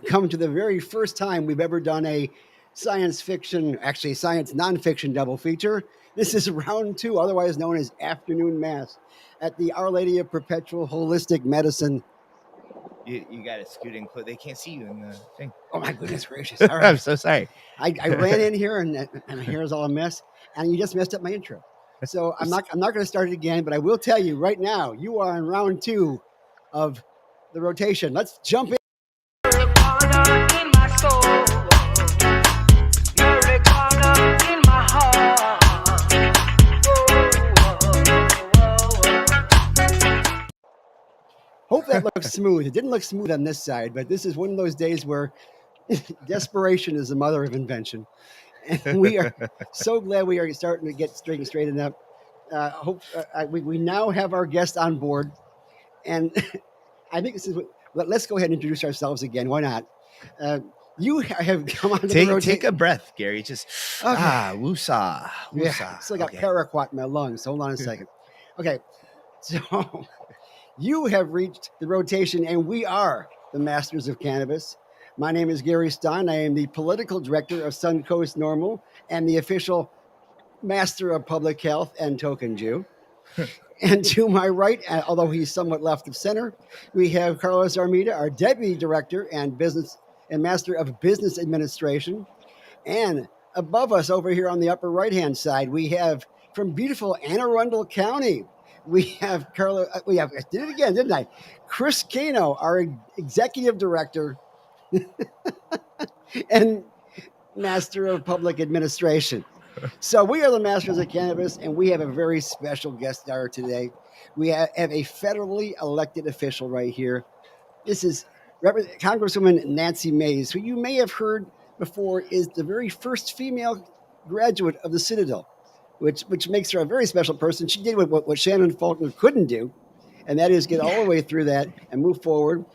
come to the very first time we've ever done a science fiction, actually science nonfiction double feature. This is round two, otherwise known as Afternoon Mass, at the Our Lady of Perpetual Holistic Medicine. You got to scoot in close. They can't see you in the thing. Oh my goodness gracious! All right, I'm so sorry. I ran in here and my hair is all a mess, and you just messed up my intro. So I'm not going to start it again, but I will tell you right now, you are in round two of the rotation. Let's jump in. Hope that looks smooth. It didn't look smooth on this side, but this is one of those days where desperation is the mother of invention. And we are so glad we are starting to get straightened up. We now have our guest on board, and I think this is. Let's go ahead and introduce ourselves again. Why not? You have come on to the road. Take a breath, Gary. Just woosah. Yeah, so I got paraquat in my lungs. Hold on a second. Okay, so you have reached the rotation, and we are the Masters of Cannabis. My name is Gary Stein. I am the political director of Suncoast Normal and the official master of public health and token Jew. And to my right, although he's somewhat left of center, we have Carlos Armida, our deputy director and master of business administration. And above us over here on the upper right-hand side, we have from beautiful Anne Arundel County, we have I did it again, didn't I? Chris Cano, our executive director and master of public administration. So we are the Masters of Cannabis, and we have a very special guest star today. We have a federally elected official right here. This is Congresswoman Nancy Mace, who you may have heard before is the very first female graduate of the Citadel, which makes her a very special person. She did what Shannon Faulkner couldn't do, and that is get all the way through that and move forward.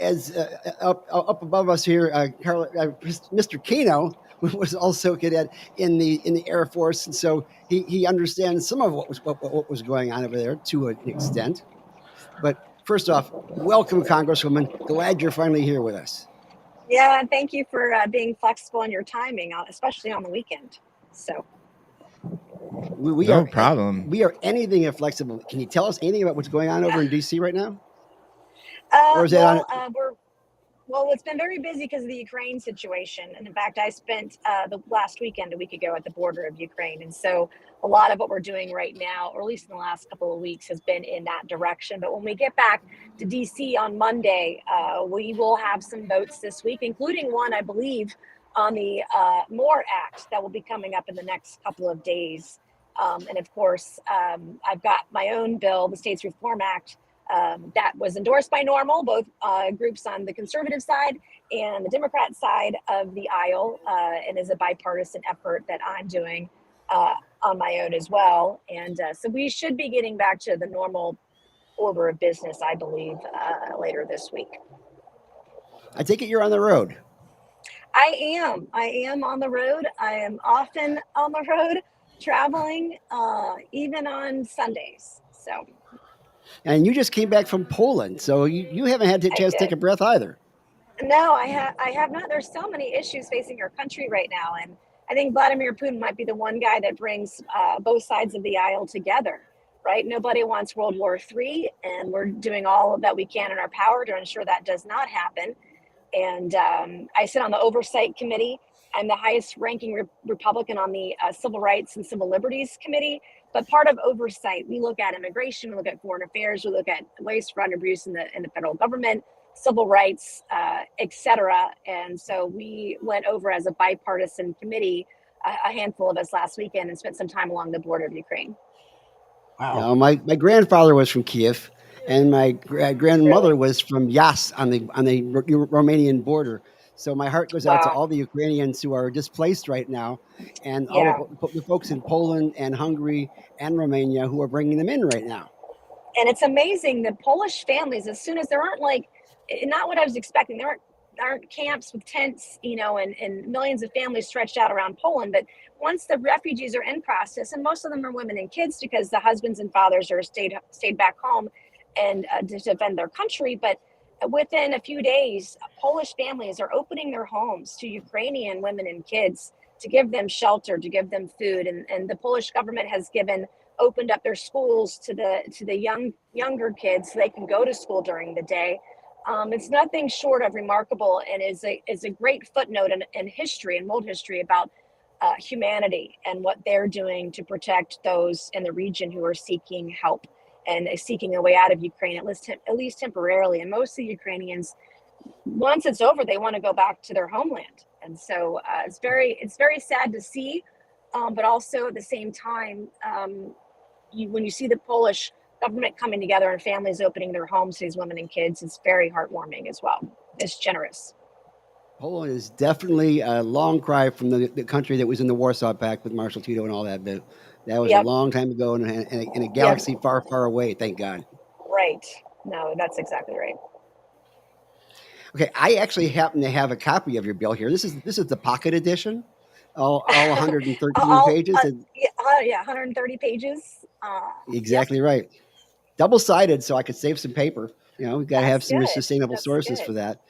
As up above us here, Mr. Kano was also a cadet in the Air Force, and so he understands some of what was going on over there to an extent. But first off, welcome, Congresswoman. Glad you're finally here with us. Yeah, and thank you for being flexible in your timing, especially on the weekend. So. No problem. We are anything if flexible. Can you tell us anything about what's going on over in D.C. right now? Or is that it's been very busy because of the Ukraine situation. And in fact, I spent the last weekend, a week ago, at the border of Ukraine. And so a lot of what we're doing right now, or at least in the last couple of weeks, has been in that direction. But when we get back to D.C. on Monday, we will have some votes this week, including one, I believe, on the MORE Act that will be coming up in the next couple of days. And of course, I've got my own bill, the States Reform Act, that was endorsed by NORML, both groups on the conservative side and the Democrat side of the aisle, and is a bipartisan effort that I'm doing on my own as well. And so we should be getting back to the normal order of business, I believe, later this week. I take it you're on the road. I am on the road. I am often on the road, traveling, even on Sundays. So. And you just came back from Poland, so you haven't had a chance to take a breath either. No, I have not. There's so many issues facing our country right now, and I think Vladimir Putin might be the one guy that brings both sides of the aisle together, right? Nobody wants World War III, and we're doing all that we can in our power to ensure that does not happen. And I sit on the Oversight Committee. I'm the highest ranking Republican on the Civil Rights and Civil Liberties Committee. But part of oversight, we look at immigration, we look at foreign affairs, we look at waste, fraud, and abuse in the federal government, civil rights, et cetera. And so we went over as a bipartisan committee, a handful of us last weekend, and spent some time along the border of Ukraine. Wow. My grandfather was from Kiev, and my grandmother was from Yas on the Romanian border. So my heart goes out to all the Ukrainians who are displaced right now, and all the folks in Poland and Hungary and Romania who are bringing them in right now. And it's amazing, the Polish families, as soon as there aren't not what I was expecting, there aren't camps with tents, and millions of families stretched out around Poland. But once the refugees are in process, and most of them are women and kids because the husbands and fathers are stayed back home and to defend their country, but within a few days, Polish families are opening their homes to Ukrainian women and kids to give them shelter, to give them food, and the Polish government has opened up their schools to the younger kids so they can go to school during the day. It's nothing short of remarkable, and is a great footnote in history, in world history, about humanity and what they're doing to protect those in the region who are seeking help and seeking a way out of Ukraine, at least temporarily. And most of the Ukrainians, once it's over, they want to go back to their homeland. And so it's very sad to see, but also at the same time, when you see the Polish government coming together and families opening their homes to these women and kids, it's very heartwarming as well. It's generous. Poland is definitely a long cry from the country that was in the Warsaw Pact with Marshal Tito and all that. But that was a long time ago in a galaxy far, far away. Thank God. Right. No, that's exactly right. Okay, I actually happen to have a copy of your bill here. This is the pocket edition, all 113 pages. 130 pages. Exactly right. Double-sided, so I could save some paper. We've got to have some sustainable sources for that.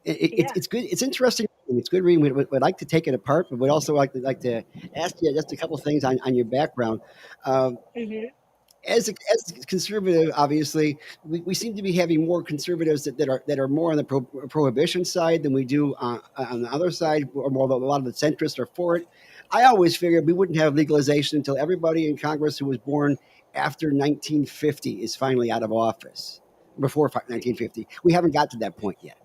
It's good. It's interesting. It's good reading. We'd like to take it apart, but we'd also like to ask you just a couple of things on your background. As a conservative, obviously, we seem to be having more conservatives that are more on the prohibition side than we do on the other side, or more. A lot of the centrists are for it. I always figured we wouldn't have legalization until everybody in Congress who was born after 1950 is finally out of office. Before 1950, we haven't got to that point yet.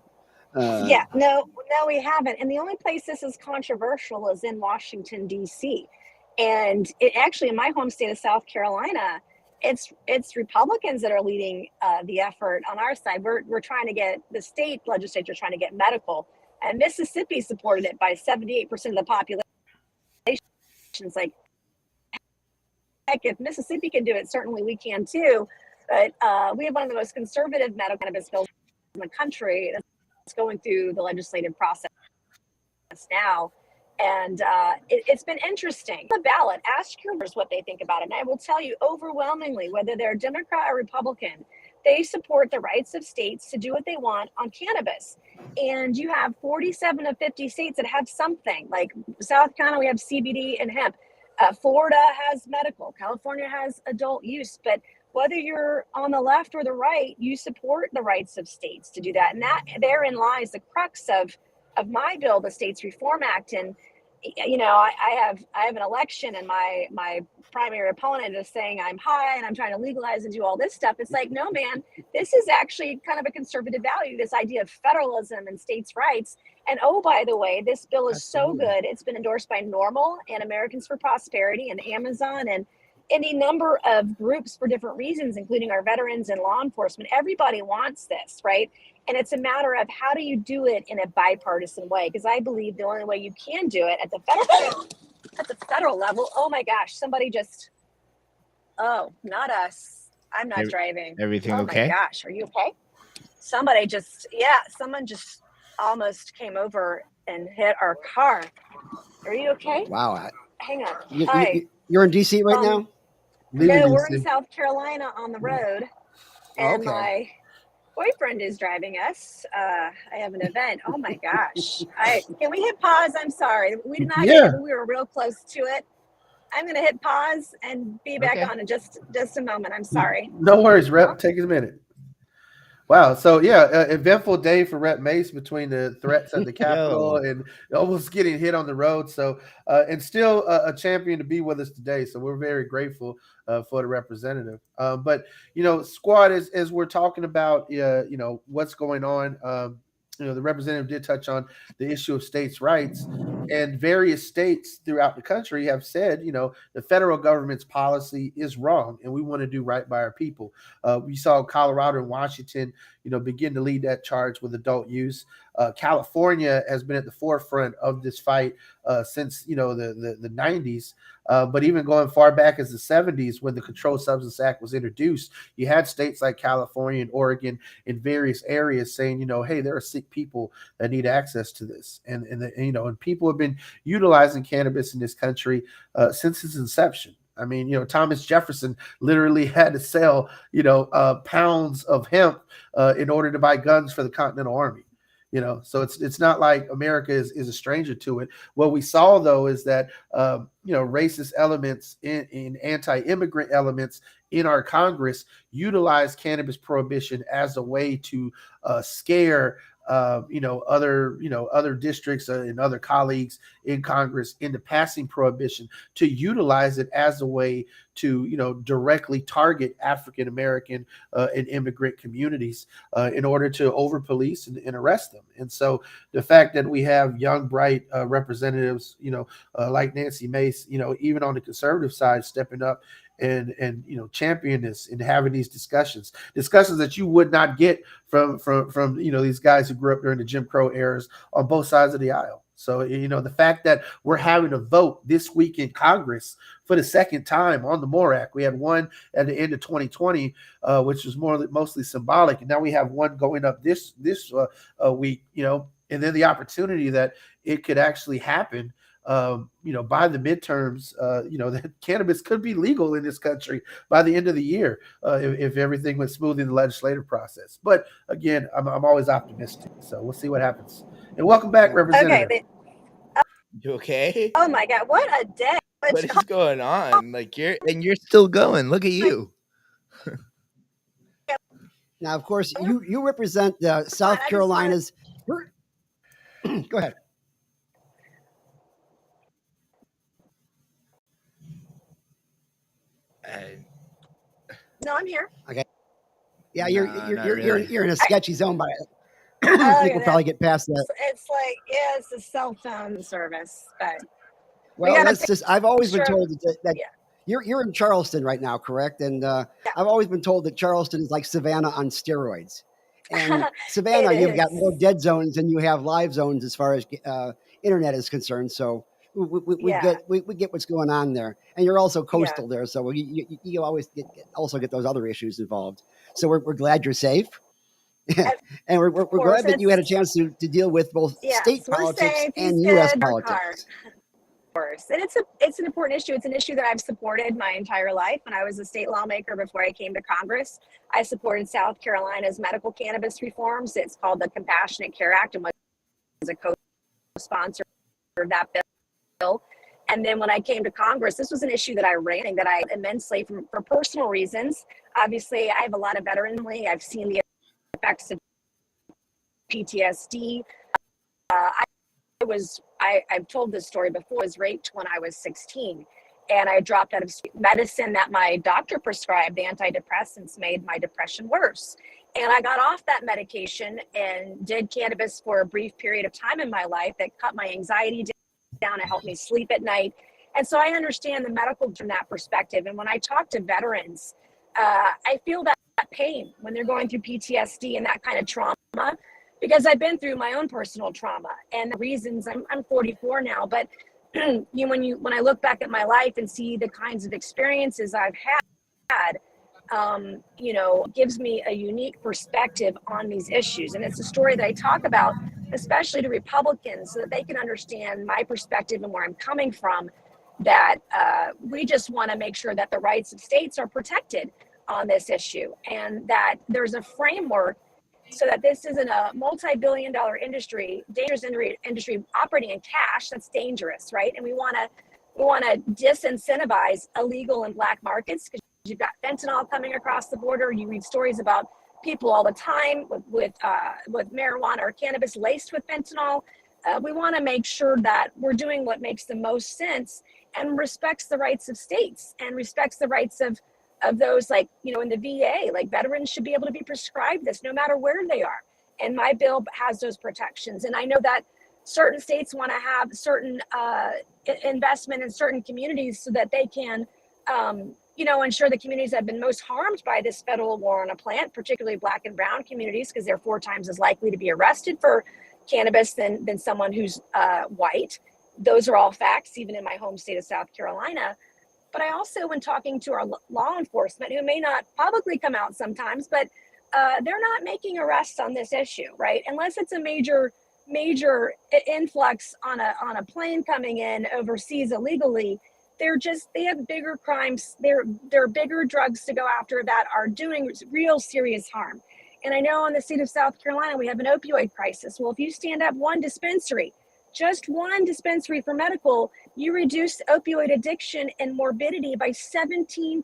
No, we haven't. And the only place this is controversial is in Washington, D.C. And it actually, in my home state of South Carolina, it's Republicans that are leading the effort on our side. We're trying to get the state legislature trying to get medical, and Mississippi supported it by 78% of the population. It's like, heck, if Mississippi can do it, certainly we can too. But we have one of the most conservative medical cannabis bills in the country that's going through the legislative process now. And it's been interesting. The ballot, ask your voters what they think about it. And I will tell you overwhelmingly, whether they're Democrat or Republican, they support the rights of states to do what they want on cannabis. And you have 47 of 50 states that have something. Like South Carolina, we have CBD and hemp. Florida has medical. California has adult use. But whether you're on the left or the right, you support the rights of states to do that. And that therein lies the crux of my bill, the States Reform Act. And I have an election, and my primary opponent is saying I'm high and I'm trying to legalize and do all this stuff. It's like, no, man, this is actually kind of a conservative value, this idea of federalism and states' rights. And oh, by the way, this bill is so good. It's been endorsed by NORML and Americans for Prosperity and Amazon and any number of groups for different reasons, including our veterans and law enforcement. Everybody wants this, right? And it's a matter of how do you do it in a bipartisan way? Because I believe the only way you can do it at the federal level. Oh my gosh, somebody just, oh, not us. I'm not driving. Everything okay? Oh my gosh, are you okay? Someone just almost came over and hit our car. Are you okay? Wow. Hang on. You're in DC right now? No, we're in South Carolina on the road. And my boyfriend is driving us. I have an event. Oh my gosh. Can we hit pause? I'm sorry. We did not we were real close to it. I'm going to hit pause and be back on in just a moment. I'm sorry. No worries, Rep. Take a minute. Wow. So, eventful day for Rep Mace between the threats at the Capitol and almost getting hit on the road. So, and still a champion to be with us today. So we're very grateful for the representative. But, Squad, as we're talking about, what's going on, the representative did touch on the issue of states' rights, and various states throughout the country have said, the federal government's policy is wrong and we want to do right by our people. We saw Colorado and Washington, begin to lead that charge with adult use. California has been at the forefront of this fight since, the 90s. But even going far back as the 70s, when the Controlled Substance Act was introduced, you had states like California and Oregon in various areas saying, hey, there are sick people that need access to this. And people have been utilizing cannabis in this country since its inception. I mean, Thomas Jefferson literally had to sell, pounds of hemp in order to buy guns for the Continental Army. So it's not like America is a stranger to it. What we saw, though, is that racist elements in anti-immigrant elements in our Congress utilize cannabis prohibition as a way to scare other districts and other colleagues in Congress into passing prohibition, to utilize it as a way to directly target African American and immigrant communities in order to over police and arrest them. And so the fact that we have young, bright representatives, like Nancy Mace, even on the conservative side, stepping up and champion this and having these discussions that you would not get from these guys who grew up during the Jim Crow eras on both sides of the aisle. So the fact that we're having a vote this week in Congress for the second time on the MORE Act. We had one at the end of 2020, which was mostly symbolic, and now we have one going up this week. And then the opportunity that it could actually happen by the midterms, that cannabis could be legal in this country by the end of the year if everything went smooth in the legislative process. But again, I'm always optimistic, so we'll see what happens. And welcome back, Representative. Okay. You okay? Oh my God, what a day! What is going on? Like you're still going. Look at you. Now, of course, you represent South Carolina's. Go ahead. No, I'm here. Okay. Yeah, you're really. you're in a sketchy zone, but I think we'll probably get past that. It's like it's a cell phone service, but well, I've always been told that yeah. you're in Charleston right now, correct? And I've always been told that Charleston is like Savannah on steroids. And Savannah, you've got more dead zones than you have live zones as far as internet is concerned. So we get what's going on there, and you're also coastal there, so you always get those other issues involved. So we're glad you're safe, and we're glad that you had a chance to deal with both state politics and U.S. politics. Of course, and it's an important issue. It's an issue that I've supported my entire life. When I was a state lawmaker before I came to Congress, I supported South Carolina's medical cannabis reforms. It's called the Compassionate Care Act, and was a co-sponsor of that bill. And then when I came to Congress, this was an issue that I ran that I immensely for personal reasons. Obviously, I have a lot of veteranly. I've seen the effects of PTSD. I've told this story before. I was raped when I was 16, and I dropped out of medicine that my doctor prescribed. The antidepressants made my depression worse. And I got off that medication and did cannabis for a brief period of time in my life that cut my anxiety down. It helped me sleep at night. And so I understand the medical from that perspective. And when I talk to veterans, I feel that pain when they're going through PTSD and that kind of trauma, because I've been through my own personal trauma and the reasons. I'm 44 now, but when I look back at my life and see the kinds of experiences I've had, gives me a unique perspective on these issues. And it's a story that I talk about, especially to Republicans, so that they can understand my perspective and where I'm coming from, that we just want to make sure that the rights of states are protected on this issue, and that there's a framework so that this isn't a multi-billion-dollar industry, dangerous industry operating in cash. That's dangerous, right? And we want to disincentivize illegal and black markets, because you've got fentanyl coming across the border. You read stories about people all the time with marijuana or cannabis laced with fentanyl. We want to make sure that we're doing what makes the most sense and respects the rights of states and respects the rights of those, like, in the VA, like veterans should be able to be prescribed this no matter where they are. And my bill has those protections. And I know that certain states want to have certain investment in certain communities so that they can, ensure the communities that have been most harmed by this federal war on a plant, particularly black and brown communities, because they're 4 times as likely to be arrested for cannabis than someone who's white. Those are all facts, even in my home state of South Carolina. But I also, when talking to our law enforcement, who may not publicly come out sometimes, but they're not making arrests on this issue, right? Unless it's a major influx on a plane coming in overseas illegally, they have bigger crimes. There are bigger drugs to go after that are doing real serious harm. And I know in the state of South Carolina, we have an opioid crisis. Well, if you stand up one dispensary, just one dispensary for medical, you reduce opioid addiction and morbidity by 17+%.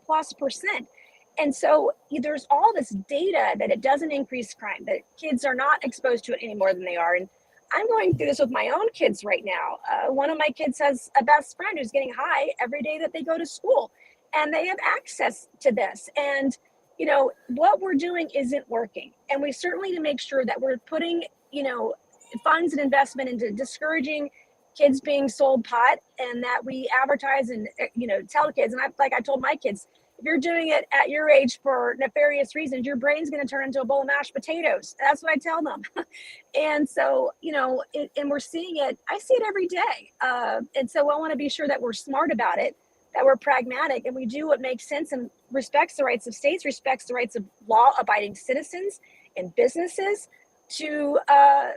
And so there's all this data that it doesn't increase crime, that kids are not exposed to it any more than they are. And I'm going through this with my own kids right now. One of my kids has a best friend who's getting high every day that they go to school, and they have access to this. And, you know, what we're doing isn't working. And we certainly need to make sure that we're putting, you know, funds and investment into discouraging kids being sold pot, and that we advertise and, you know, tell kids. And I told my kids, if you're doing it at your age for nefarious reasons, your brain's going to turn into a bowl of mashed potatoes. That's what I tell them. And so, you know, and we're seeing it. I see it every day. And so I want to be sure that we're smart about it, that we're pragmatic, and we do what makes sense and respects the rights of states, respects the rights of law-abiding citizens and businesses to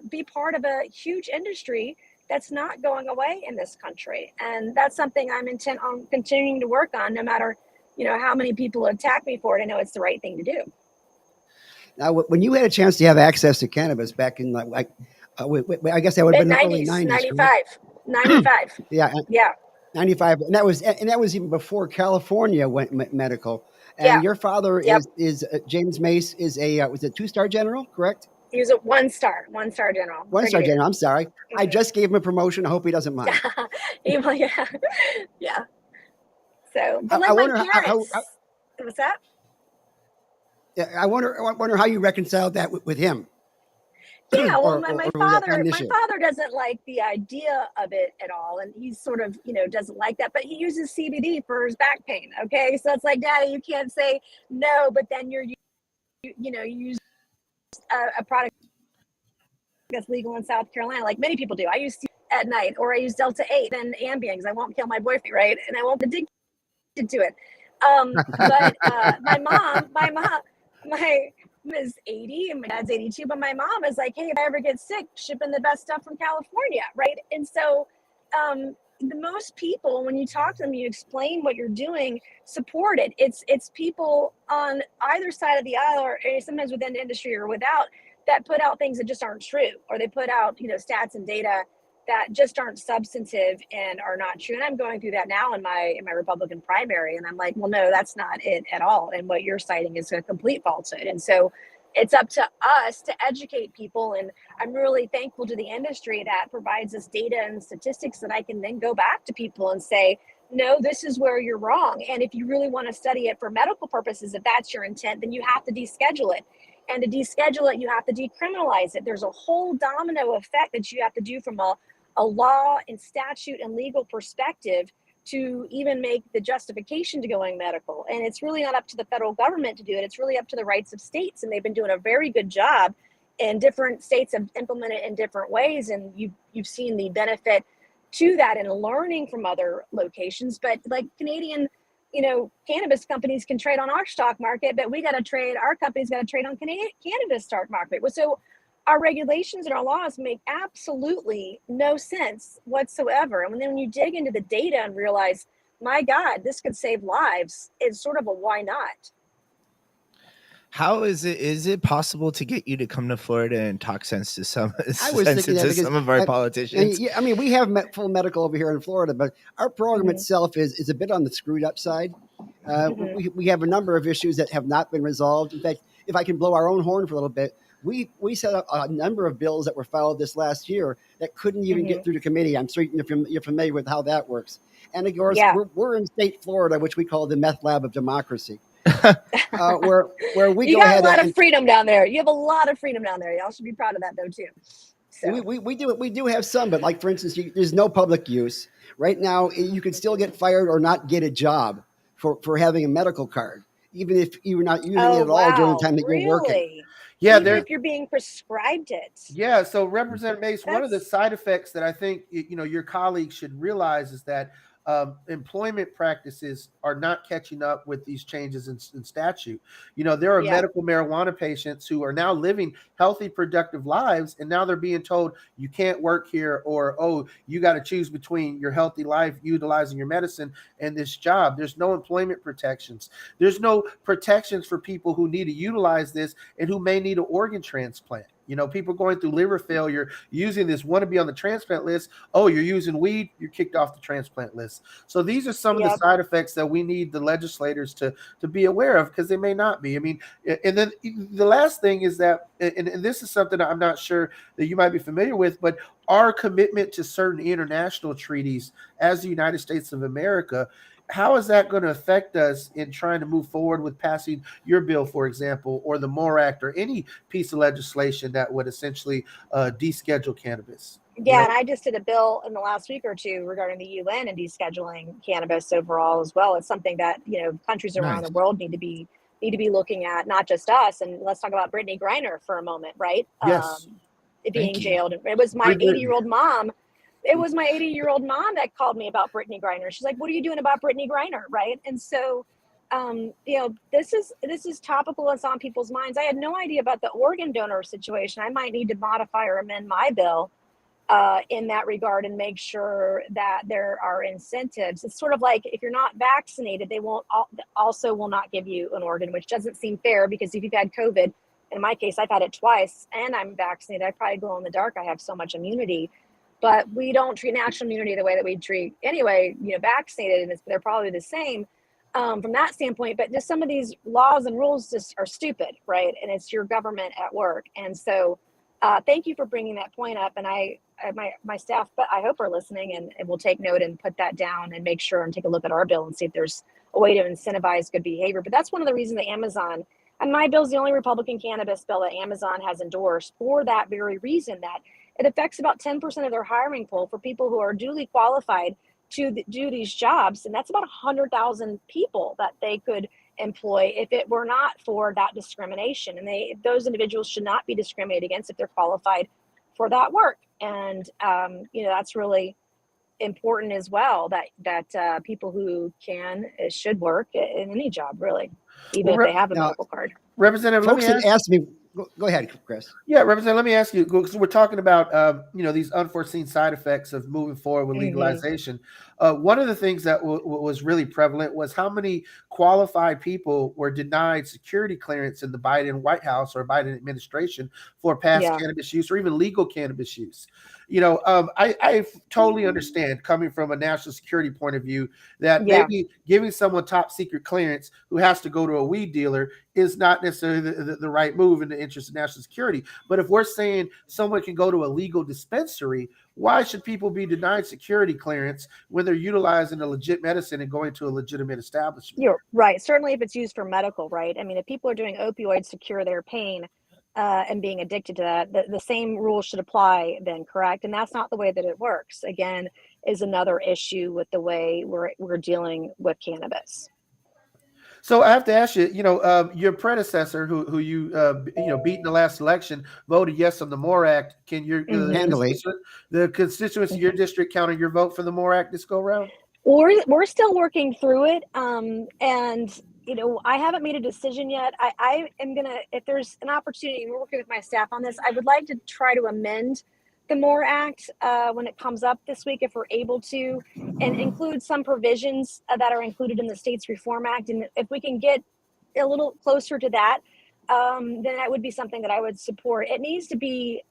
be part of a huge industry that's not going away in this country. And that's something I'm intent on continuing to work on, no matter, you know, how many people attack me for it. I know it's the right thing to do. Now, when you had a chance to have access to cannabis back in I guess that would have been the early 90s. 95. Yeah. 95. And that was even before California went medical. And your father is James Mace is was a 2-star general, correct? He was a one-star general. 1-star general. I'm sorry. Mm-hmm. I just gave him a promotion. I hope he doesn't mind. Yeah. So, but I wonder parents, what's that? Yeah, I wonder how you reconciled that with him. Yeah, well, my father doesn't like the idea of it at all, and he's sort of, you know, doesn't like that. But he uses CBD for his back pain. Okay, so it's like, Daddy, you can't say no, but then you use a product that's legal in South Carolina, like many people do. I use at night, or I use Delta 8 and Ambien because I won't kill my boyfriend, right? And I won't be addicted to it. But my mom is 80 and my dad's 82, but my mom is like, hey, if I ever get sick, shipping the best stuff from California, right? And so the most people, when you talk to them, you explain what you're doing, support it. It's people on either side of the aisle, or sometimes within the industry or without, that put out things that just aren't true, or they put out, you know, stats and data that just aren't substantive and are not true. And I'm going through that now in my Republican primary. And I'm like, well, no, that's not it at all. And what you're citing is a complete falsehood. And so it's up to us to educate people. And I'm really thankful to the industry that provides us data and statistics that I can then go back to people and say, no, this is where you're wrong. And if you really want to study it for medical purposes, if that's your intent, then you have to deschedule it. And to deschedule it, you have to decriminalize it. There's a whole domino effect that you have to do from a law and statute and legal perspective to even make the justification to going medical. And it's really not up to the federal government to do it. It's really up to the rights of states. And they've been doing a very good job, and different states have implemented it in different ways. And you've seen the benefit to that and learning from other locations. But like Canadian, you know, cannabis companies can trade on our stock market, but our company's got to trade on Canada's stock market. So our regulations and our laws make absolutely no sense whatsoever. And then when you dig into the data and realize, my God, this could save lives, it's sort of a why not? How is it possible to get you to come to Florida and talk sense to some of our politicians? I mean, we have full medical over here in Florida, but our program itself is a bit on the screwed up side. We have a number of issues that have not been resolved. In fact, if I can blow our own horn for a little bit, we set up a number of bills that were filed this last year that couldn't even get through the committee. I'm certain you're familiar with how that works. And of course, we're in state Florida, which we call the meth lab of democracy. Where we you go got ahead a lot of freedom down there. You have a lot of freedom down there. Y'all should be proud of that, though, too. So. We do have some, but like, for instance, there's no public use right now. You can still get fired or not get a job for having a medical card, even if you're not using it at all during the time that you're working. Yeah, even if you're being prescribed it. Yeah, so Representative Mace, one of the side effects that I think your colleagues should realize is that employment practices are not catching up with these changes in statute. There are medical marijuana patients who are now living healthy, productive lives, and now they're being told you can't work here, or, oh, you got to choose between your healthy life utilizing your medicine and this job. There's no employment protections. There's no protections for people who need to utilize this and who may need an organ transplant. People going through liver failure using this want to be on the transplant list. Oh, you're using weed, you're kicked off the transplant list. So these are some of the side effects that we need the legislators to be aware of, because they may not be. I mean, and then the last thing is that, and this is something I'm not sure that you might be familiar with, but our commitment to certain international treaties as the United States of America, how is that going to affect us in trying to move forward with passing your bill, for example, or the MORE Act, or any piece of legislation that would essentially deschedule cannabis? Yeah, and I just did a bill in the last week or two regarding the UN and descheduling cannabis overall as well. It's something that countries around the world need to be looking at, not just us. And let's talk about Brittany Griner for a moment, right? Yes. Being jailed. It was my 80-year-old mom. It was my 80-year-old mom that called me about Brittany Griner. She's like, "What are you doing about Brittany Griner?" Right? And so, this is topical. It's on people's minds. I had no idea about the organ donor situation. I might need to modify or amend my bill in that regard and make sure that there are incentives. It's sort of like, if you're not vaccinated, they will not give you an organ, which doesn't seem fair, because if you've had COVID, in my case, I've had it twice and I'm vaccinated, I probably glow in the dark. I have so much immunity. But we don't treat natural immunity the way that we treat vaccinated, and they're probably the same from that standpoint. But just some of these laws and rules just are stupid, right? And it's your government at work. And so thank you for bringing that point up. And my staff, but I hope, are listening and will take note and put that down and make sure and take a look at our bill and see if there's a way to incentivize good behavior. But that's one of the reasons that Amazon, and my bill is the only Republican cannabis bill that Amazon has endorsed, for that very reason, that it affects about 10% of their hiring pool for people who are duly qualified to do these jobs. And that's about 100,000 people that they could employ if it were not for that discrimination. And those individuals should not be discriminated against if they're qualified for that work. And, that's really important as well, that people who should work in any job, really, even if they have a medical card. Representative, folks had asked me. Go ahead, Chris. Yeah, Representative, let me ask you, because we're talking about these unforeseen side effects of moving forward with legalization. One of the things that was really prevalent was how many qualified people were denied security clearance in the Biden White House or Biden administration for past cannabis use or even legal cannabis use. I totally understand, coming from a national security point of view, that maybe giving someone top secret clearance who has to go to a weed dealer is not necessarily the right move in the interest of national security. But if we're saying someone can go to a legal dispensary, why should people be denied security clearance when they're utilizing a legit medicine and going to a legitimate establishment? You're right. Certainly if it's used for medical, right? I mean, if people are doing opioids to cure their pain and being addicted to that, the same rules should apply then, correct? And that's not the way that it works. Again, is another issue with the way we're dealing with cannabis. So I have to ask you, your predecessor, who you beat in the last election, voted yes on the MORE Act. Can the constituents of your district count on your vote for the MORE Act this go round? We're still working through it, and I haven't made a decision yet. I am gonna, if there's an opportunity, we're working with my staff on this, I would like to try to amend the MORE Act when it comes up this week, if we're able to, and include some provisions that are included in the States Reform Act. And if we can get a little closer to that, then that would be something that I would support. It needs to be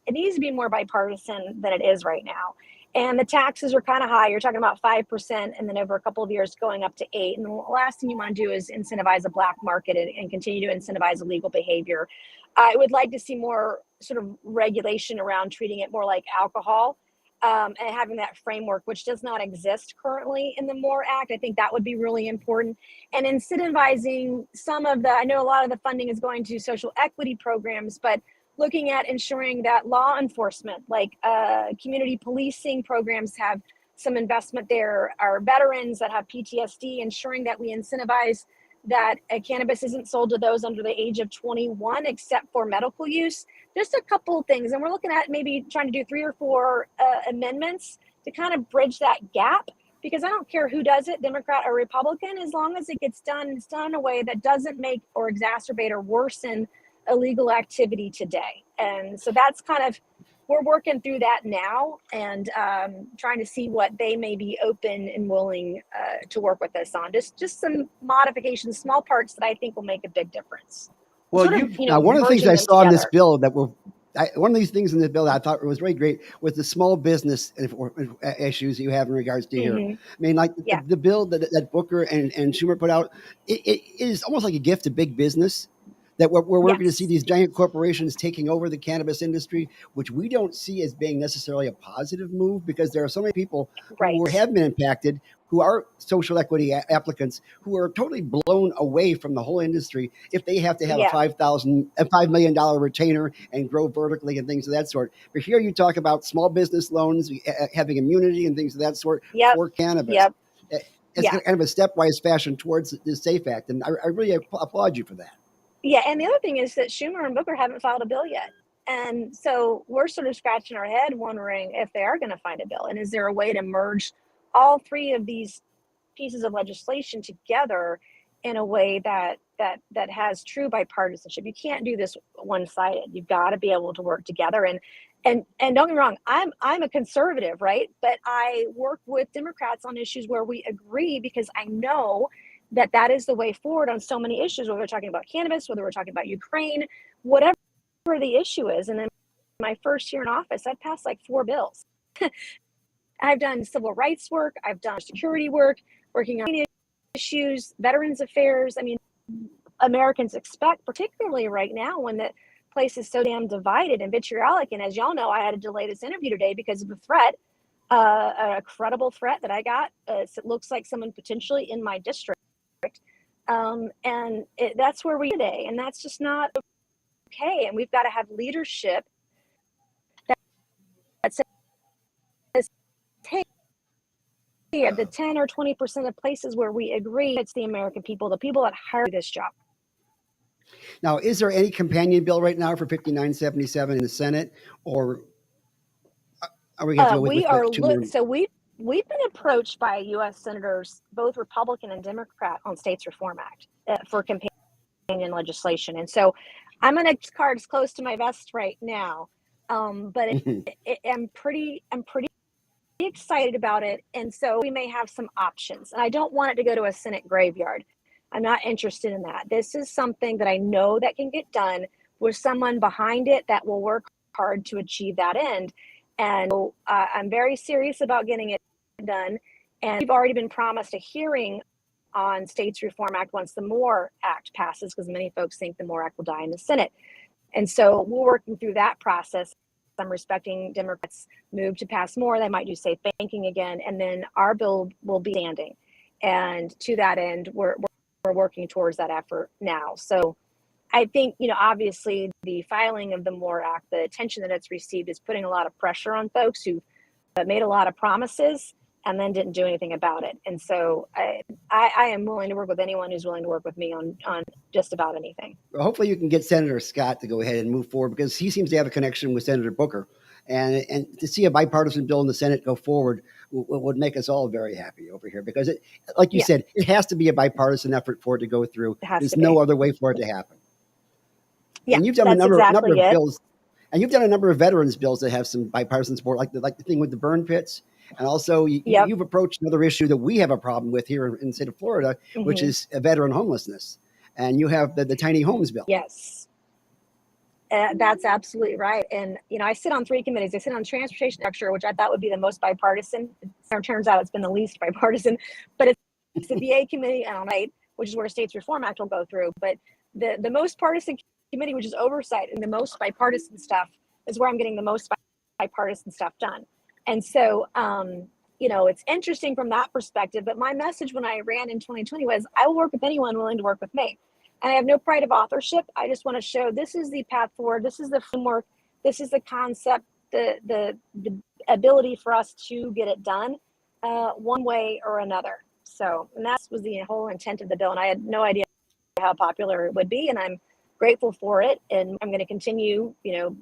more bipartisan than it is right now. And the taxes are kind of high. You're talking about 5%, and then over a couple of years going up to 8%. And the last thing you want to do is incentivize a black market and continue to incentivize illegal behavior. I would like to see more sort of regulation around treating it more like alcohol, and having that framework, which does not exist currently in the MORE Act. I think that would be really important. And incentivizing I know a lot of the funding is going to social equity programs, but looking at ensuring that law enforcement, like community policing programs, have some investment there. Our veterans that have PTSD, ensuring that we incentivize that cannabis isn't sold to those under the age of 21 except for medical use. Just a couple of things. And we're looking at maybe trying to do 3 or 4 amendments to kind of bridge that gap because I don't care who does it, Democrat or Republican, as long as it gets done, it's done in a way that doesn't make or exacerbate or worsen illegal activity today. And so that's kind of, we're working through that now, and trying to see what they may be open and willing to work with us on. Just some modifications, small parts that I think will make a big difference. Well, one of the things I saw in this bill that one of these things in the bill that I thought was really great was the small business issues that you have in regards to here. I mean, like the bill that Booker and Schumer put out, it is almost like a gift to big business. That we're working to see these giant corporations taking over the cannabis industry, which we don't see as being necessarily a positive move, because there are so many people who have been impacted, who are social equity applicants, who are totally blown away from the whole industry if they have to have a $5 million retainer and grow vertically and things of that sort. But here you talk about small business loans, having immunity and things of that sort for cannabis. It's kind of a stepwise fashion towards the SAFE Act, and I really applaud you for that. Yeah, and the other thing is that Schumer and Booker haven't filed a bill yet. And so we're sort of scratching our head wondering if they are going to find a bill. And is there a way to merge all three of these pieces of legislation together in a way that has true bipartisanship? You can't do this one-sided. You've got to be able to work together. And don't get me wrong, I'm a conservative, right? But I work with Democrats on issues where we agree, because I know that is the way forward on so many issues, whether we're talking about cannabis, whether we're talking about Ukraine, whatever the issue is. And then my first year in office, I passed like 4 bills. I've done civil rights work. I've done security work, working on issues, veterans affairs. I mean, Americans expect, particularly right now when the place is so damn divided and vitriolic. And as y'all know, I had to delay this interview today because of a threat, a credible threat that I got. It looks like someone potentially in my district. And that's where we are today, and that's just not okay. And we've got to have leadership that says, hey, the 10 or 20% of places where we agree, it's the American people, the people that hire this job. Now, is there any companion bill right now for 5977 in the Senate, or are we going to go with so we've been approached by U.S. senators, both Republican and Democrat, on States Reform Act for companion legislation. And so I'm going to cards close to my vest right now, but I'm pretty excited about it. And so we may have some options. And I don't want it to go to a Senate graveyard. I'm not interested in that. This is something that I know that can get done with someone behind it that will work hard to achieve that end. And I'm very serious about getting it done. And we've already been promised a hearing on States Reform Act once the MORE Act passes, because many folks think the MORE Act will die in the Senate. And so we're working through that process. I'm respecting Democrats' move to pass MORE. They might do safe banking again, and then our bill will be standing. And to that end, we're working towards that effort now. So I think, obviously the filing of the MORE Act, the attention that it's received, is putting a lot of pressure on folks who made a lot of promises and then didn't do anything about it. And so I am willing to work with anyone who's willing to work with me on just about anything. Well, hopefully you can get Senator Scott to go ahead and move forward, because he seems to have a connection with Senator Booker. And to see a bipartisan bill in the Senate go forward would make us all very happy over here, because it, like you said, it has to be a bipartisan effort for it to go through. There's no other way for it to happen. Yeah, and you've done a number of bills, and you've done a number of veterans bills that have some bipartisan support, like the thing with the burn pits. And also you've approached another issue that we have a problem with here in the state of Florida, which is veteran homelessness. And you have the tiny homes bill. Yes. That's absolutely right. And, I sit on 3 committees. I sit on transportation infrastructure, which I thought would be the most bipartisan. It turns out it's been the least bipartisan, but it's the VA committee, and which is where States Reform Act will go through. But the most partisan committee, which is oversight, and the most bipartisan stuff, is where I'm getting the most bipartisan stuff done. And so, it's interesting from that perspective. But my message when I ran in 2020 was, I will work with anyone willing to work with me. And I have no pride of authorship. I just want to show this is the path forward. This is the framework. This is the concept, the ability for us to get it done one way or another. So, and that was the whole intent of the bill. And I had no idea how popular it would be. And I'm grateful for it. And I'm going to continue,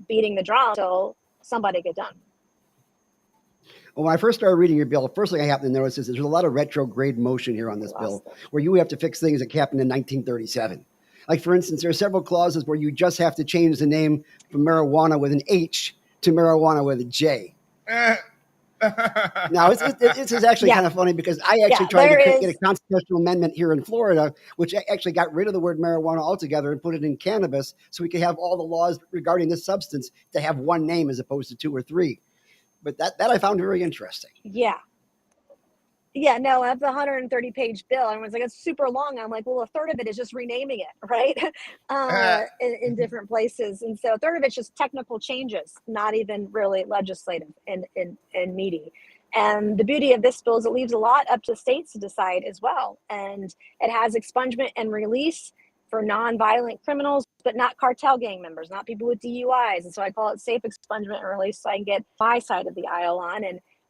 beating the drum until somebody get done. Well, when I first started reading your bill, the first thing I happened to notice is there's a lot of retrograde motion here on this bill, where you have to fix things that happened in 1937. Like, for instance, there are several clauses where you just have to change the name from marijuana with an H to marijuana with a J. Now, this is actually kind of funny because I actually tried to get a constitutional amendment here in Florida, which actually got rid of the word marijuana altogether and put it in cannabis, so we could have all the laws regarding this substance to have one name as opposed to two or three. But that I found very interesting. Yeah. Yeah, no, that's a 130-page bill. Everyone's like, it's super long. I'm like, well, a third of it is just renaming it, right? In different places. And so a third of it's just technical changes, not even really legislative and meaty. And the beauty of this bill is it leaves a lot up to states to decide as well. And it has expungement and release for non-violent criminals, but not cartel gang members, not people with DUIs. And so I call it safe expungement and release, so I can get my side of the aisle on.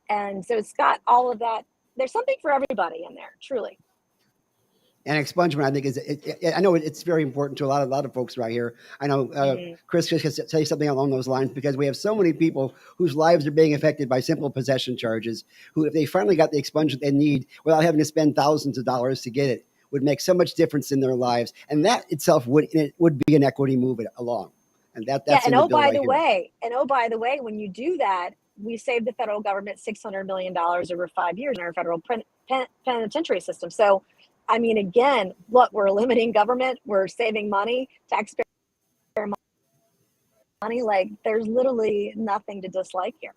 And so it's got all of that. There's something for everybody in there, truly. And expungement, I think, I know it's very important to a lot of folks right here. I know Chris can say something along those lines, because we have so many people whose lives are being affected by simple possession charges, who, if they finally got the expungement they need without having to spend thousands of dollars to get it, would make so much difference in their lives. And that itself would be an equity move along. And that's and by the way, when you do that, we saved the federal government $600 million over 5 years in our federal penitentiary system. So, I mean, again, look, we're limiting government, we're saving money, taxpayer money. Like, there's literally nothing to dislike here.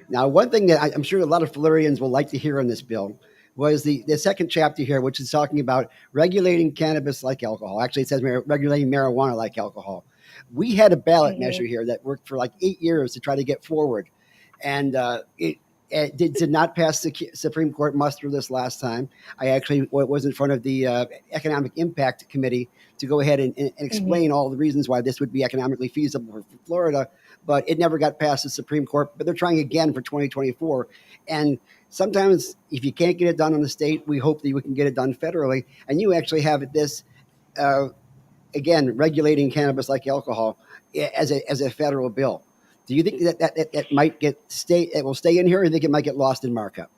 Now, one thing that I'm sure a lot of Floridians will like to hear on this bill was the second chapter here, which is talking about regulating cannabis like alcohol. Actually, it says regulating marijuana like alcohol. We had a ballot measure here that worked for like 8 years to try to get forward. And it did not pass the Supreme Court muster this last time. I actually was in front of the Economic Impact Committee to go ahead and explain all the reasons why this would be economically feasible for Florida, but it never got past the Supreme Court. But they're trying again for 2024. And sometimes if you can't get it done on the state, we hope that we can get it done federally. And you actually have this, again, regulating cannabis like alcohol as a federal bill. Do you think that might it will stay in here, or do you think it might get lost in markup?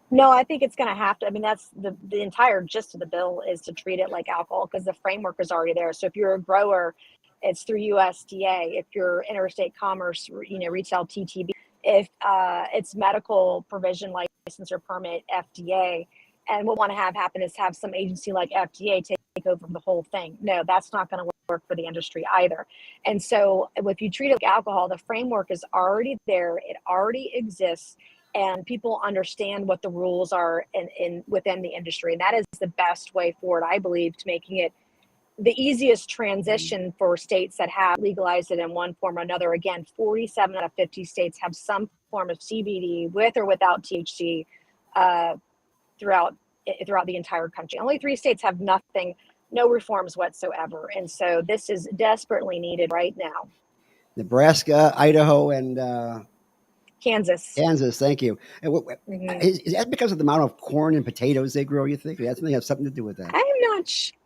No, I think it's going to have to. I mean, that's the entire gist of the bill, is to treat it like alcohol, because the framework is already there. So if you're a grower, it's through USDA. If you're interstate commerce, retail TTB. If it's medical provision license or permit, FDA. And what we want to have happen is have some agency like FDA take over the whole thing. No, that's not going to work for the industry either. And so if you treat it like alcohol, the framework is already there. It already exists. And people understand what the rules are within the industry. And that is the best way forward, I believe, to making it the easiest transition for states that have legalized it in one form or another. Again, 47 out of 50 states have some form of CBD with or without THC throughout the entire country. Only 3 states have nothing, no reforms whatsoever. And so this is desperately needed right now. Nebraska, Idaho, and Kansas. Thank you. Is that because of the amount of corn and potatoes they grow, you think? Does that have something to do with that?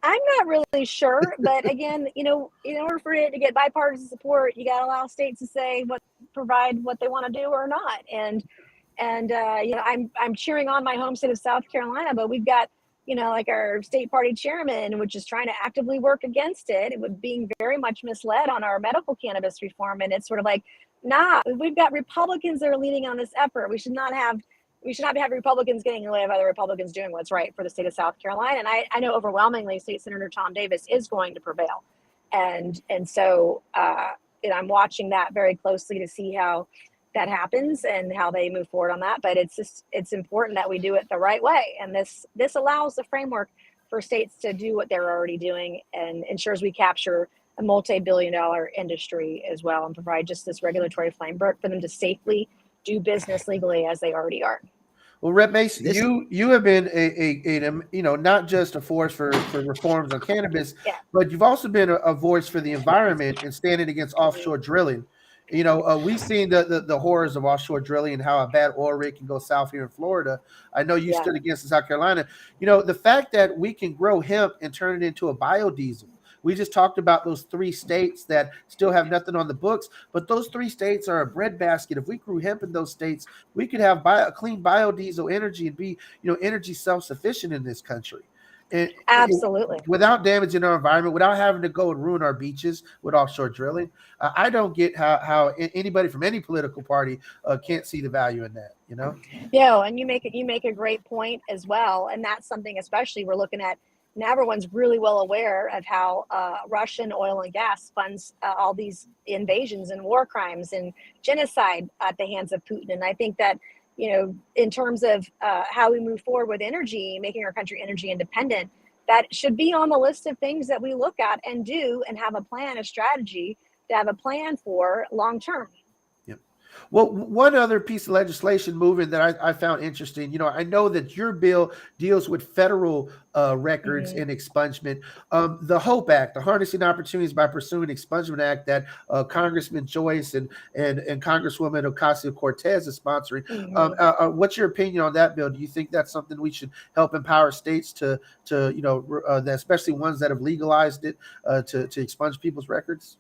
I'm not really sure. But again, in order for it to get bipartisan support, you got to allow states to say provide what they want to do or not. And I'm cheering on my home state of South Carolina, but we've got, like our state party chairman, which is trying to actively work against it. It was being very much misled on our medical cannabis reform. And it's sort of like, nah, we've got Republicans that are leading on this effort. We should not have Republicans getting in the way of other Republicans doing what's right for the state of South Carolina. And I know overwhelmingly State Senator Tom Davis is going to prevail. And so I'm watching that very closely to see how that happens and how they move forward on that. But it's important that we do it the right way. And this allows the framework for states to do what they're already doing and ensures we capture a multi-billion-dollar industry as well, and provide just this regulatory framework for them to safely do business legally as they already are. Well, Rep. Mace, you have been a not just a force for reforms on cannabis, but you've also been a voice for the environment and standing against offshore drilling. We've seen the horrors of offshore drilling and how a bad oil rig can go south here in Florida. I know you stood against in South Carolina. The fact that we can grow hemp and turn it into a biodiesel, We just talked about those 3 states that still have nothing on the books, but those 3 states are a breadbasket. If we grew hemp in those states, we could have clean biodiesel energy and be, energy self-sufficient in this country. And absolutely, without damaging our environment, without having to go and ruin our beaches with offshore drilling. I don't get how anybody from any political party can't see the value in that. And you make a great point as well, and that's something especially we're looking at now. Everyone's really well aware of how Russian oil and gas funds all these invasions and war crimes and genocide at the hands of Putin. And I think that, in terms of how we move forward with energy, making our country energy independent, that should be on the list of things that we look at and do and have a plan, a strategy to have a plan for long term. Well, one other piece of legislation moving that I found interesting, I know that your bill deals with federal records and expungement. The HOPE Act, the Harnessing Opportunities by Pursuing Expungement Act that Congressman Joyce and Congresswoman Ocasio-Cortez is sponsoring. What's your opinion on that bill? Do you think that's something we should help empower states to especially ones that have legalized it, to expunge people's records?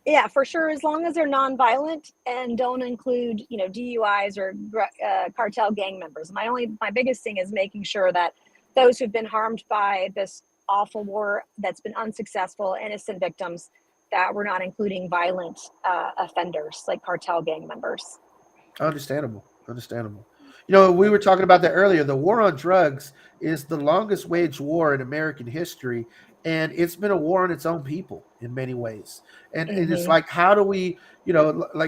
Yeah, for sure. As long as they're nonviolent and don't include, DUIs or cartel gang members. My biggest thing is making sure that those who've been harmed by this awful war that's been unsuccessful, innocent victims, that we're not including violent offenders like cartel gang members. Understandable. We were talking about that earlier. The war on drugs is the longest waged war in American history. And it's been a war on its own people in many ways. And it's like, how do we exit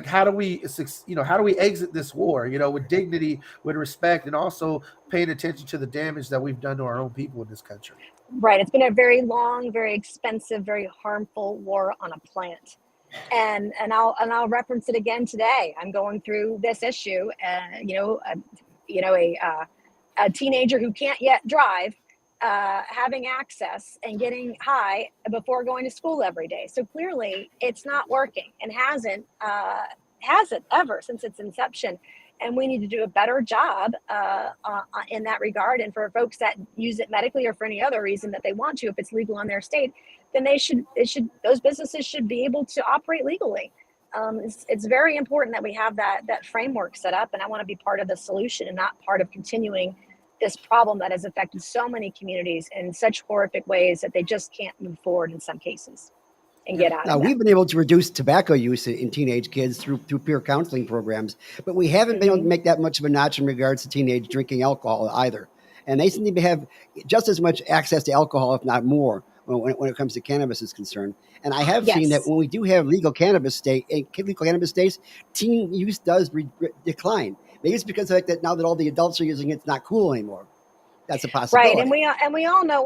this war, with dignity, with respect, and also paying attention to the damage that we've done to our own people in this country. Right. It's been a very long, very expensive, very harmful war on a planet. And I'll reference it again today. I'm going through this issue, a teenager who can't yet drive, having access and getting high before going to school every day. So clearly it's not working and hasn't ever since its inception. And we need to do a better job in that regard. And for folks that use it medically or for any other reason that they want to, if it's legal in their state, then those businesses should be able to operate legally. It's very important that we have that framework set up. And I want to be part of the solution and not part of continuing this problem that has affected so many communities in such horrific ways that they just can't move forward in some cases and get out of We've been able to reduce tobacco use in teenage kids through peer counseling programs, but we haven't been able to make that much of a notch in regards to teenage drinking alcohol either. And they seem to have just as much access to alcohol, if not more, when it comes to cannabis is concerned. And I have seen that when we do have legal cannabis states, teen use does decline. Maybe it's because of the fact that now that all the adults are using it, it's not cool anymore. That's a possibility. Right, and we all know